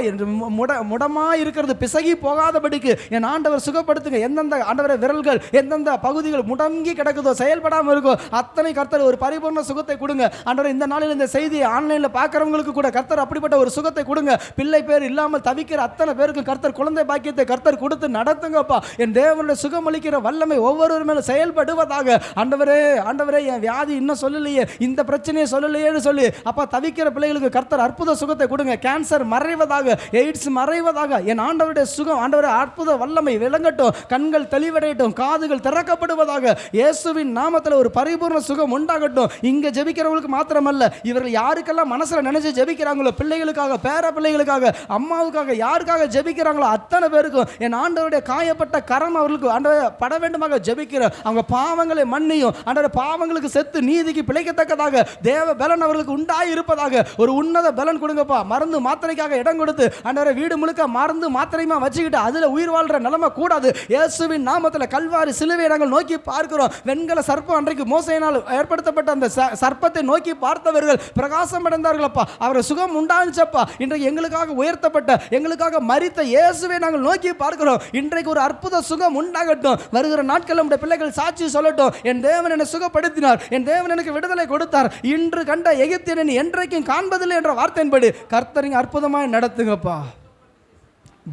முடமாக இருக்கிறது பிசகி போகாதபடிக்கு என் ஆண்டவர் சுகப்படுத்துங்க. எந்தெந்த ஆண்டவரே விரல்கள் எந்தெந்த பகுதிகள் முடங்கி கிடக்குதோ, செயல்படாமல் இருக்கோ, அத்தனை கர்த்தர் ஒரு பரிபூர்ண சுகத்தை கொடுங்க. ஆண்டவரே, இந்த நாளில் இந்த செய்தியை ஆன்லைனில் பார்க்குறவங்களுக்கு கூட கர்த்தர் அப்படிப்பட்ட ஒரு சுகத்தை கொடுங்க. பிள்ளை பேர் இல்லாமல் தவிக்கிற அத்தனை பேருக்கு கர்த்தர் குழந்தை பாக்கியத்தை கர்த்தர் கொடுத்து நடத்துங்கப்பா. என் தேவனுடைய சுகமளிக்கிற வல்லமை ஒவ்வொரு மேலும் செயல்படுவதாக. ஆண்டவரே, ஆண்டவரே, என் வியாதி இன்னும் சொல்லலையே, இந்த பிரச்சனையை சொல்லலையேன்னு சொல்லி அப்பா தவிக்கிற பிள்ளைகளுக்கு கர்த்தர் அற்புத சுகத்தை கொடுங்க. Cancer மறைவதாக, AIDS மறைவதாக. என் ஆண்டவருடைய சுகம் ஆண்டவரே அற்புத வல்லமை விளங்கட்டும், கண்கள் தெளிவடையட்டும், காதுகள் திறக்கப்படுவதாக. இயேசுவின் நாமத்தில் ஒரு பரிபூர்ண சுகம் உண்டாகட்டும். இங்க ஜெபிக்கிறவங்களுக்கு மாத்திரமல்ல, இவர்கள் யாருக்கெல்லாம் மனசுல நினைச்சு ஜெபிக்கிறாங்களோ, பிள்ளைகளுக்காக, பேர பிள்ளைகளுக்காக, அம்மாவுக்காக, யாருக்காக ஜெபிக்கிறாங்களோ அத்தனை பேருக்கும் என் ஆண்டவருடைய காயப்பட்ட கரம் அவர்களுக்கு ஆண்டவரே பட வேண்டுமாக ஜெபிக்கிற. அவங்க பாவங்களை மன்னியும் ஆண்டவரே, பாவங்களுக்கு செத்து நீதிக்கு பிழைக்கத்தக்கதாக தேவ பலன் அவர்களுக்கு உண்டாய் இருப்பதாக ஒரு உன்னத பலன் கொடுங்கப்பா. மருந்து மாத்திரைக்காக இடம் கொடுத்து ஆண்டவரே வீடு முழுக்க மருந்து மாத்திரையுமா வச்சுக்கிட்டு அதில் உயிர் வாழ்ற நிலைமை கூடாது. இயேசுவின் நாமத்தில் கல்வாரி சிலுவை நாங்கள் நோக்கி பார்க்கிறோம். வெண்கல சர்ப்பம் அன்றைக்கு மோசையினால் ஏற்படுத்தப்பட்ட அந்த சர்ப்பத்தை நோக்கி பார்த்தவர்கள் பிரகாசம் அடைந்தார்களப்பா. அவர்கள் சுகம் உண்டாச்சப்பா. இன்றைக்கு எங்களுக்காக உயர்த்தப்பட்ட, எங்களுக்காக மரித்த இயேசுவை நாங்கள் நோக்கி பார்க்கிறோம். இன்றைக்கு ஒரு அற்புத சுகம் உண்டாகட்டும். வருகிற நாட்கள் நம்முடைய பிள்ளைகள் சாட்சி சொல்லட்டும், என் தேவன் என்னை சுகப்படுத்தினார், என் தேவன் எனக்கு விடுதலை கொடுத்தார், இன்று கண்ட எகிப்தியனை என்றைக்கும் காண்பதில்லை என்ற வார்த்தையின்படி கர்த்தரின் அற்புதமாய் நடத்துங்கப்பா.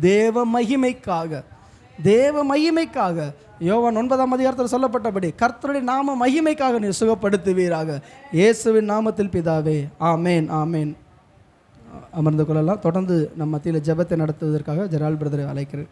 தேவ மகிமைக்காக, தேவ மகிமைக்காக யோவான் 9ஆம் அதிகாரத்தில் சொல்லப்பட்டபடி கர்த்தருடைய நாம மகிமைக்காக நீ சுகப்படுத்துவீராக. இயேசுவின் நாமத்தில் பிதாவே, ஆமேன், ஆமேன். அமர்ந்து கொள்ளலாம். தொடர்ந்து நம் மத்தியில் ஜெபத்தை நடத்துவதற்காக ஜெரால் பிரதரை அழைக்கிறேன்.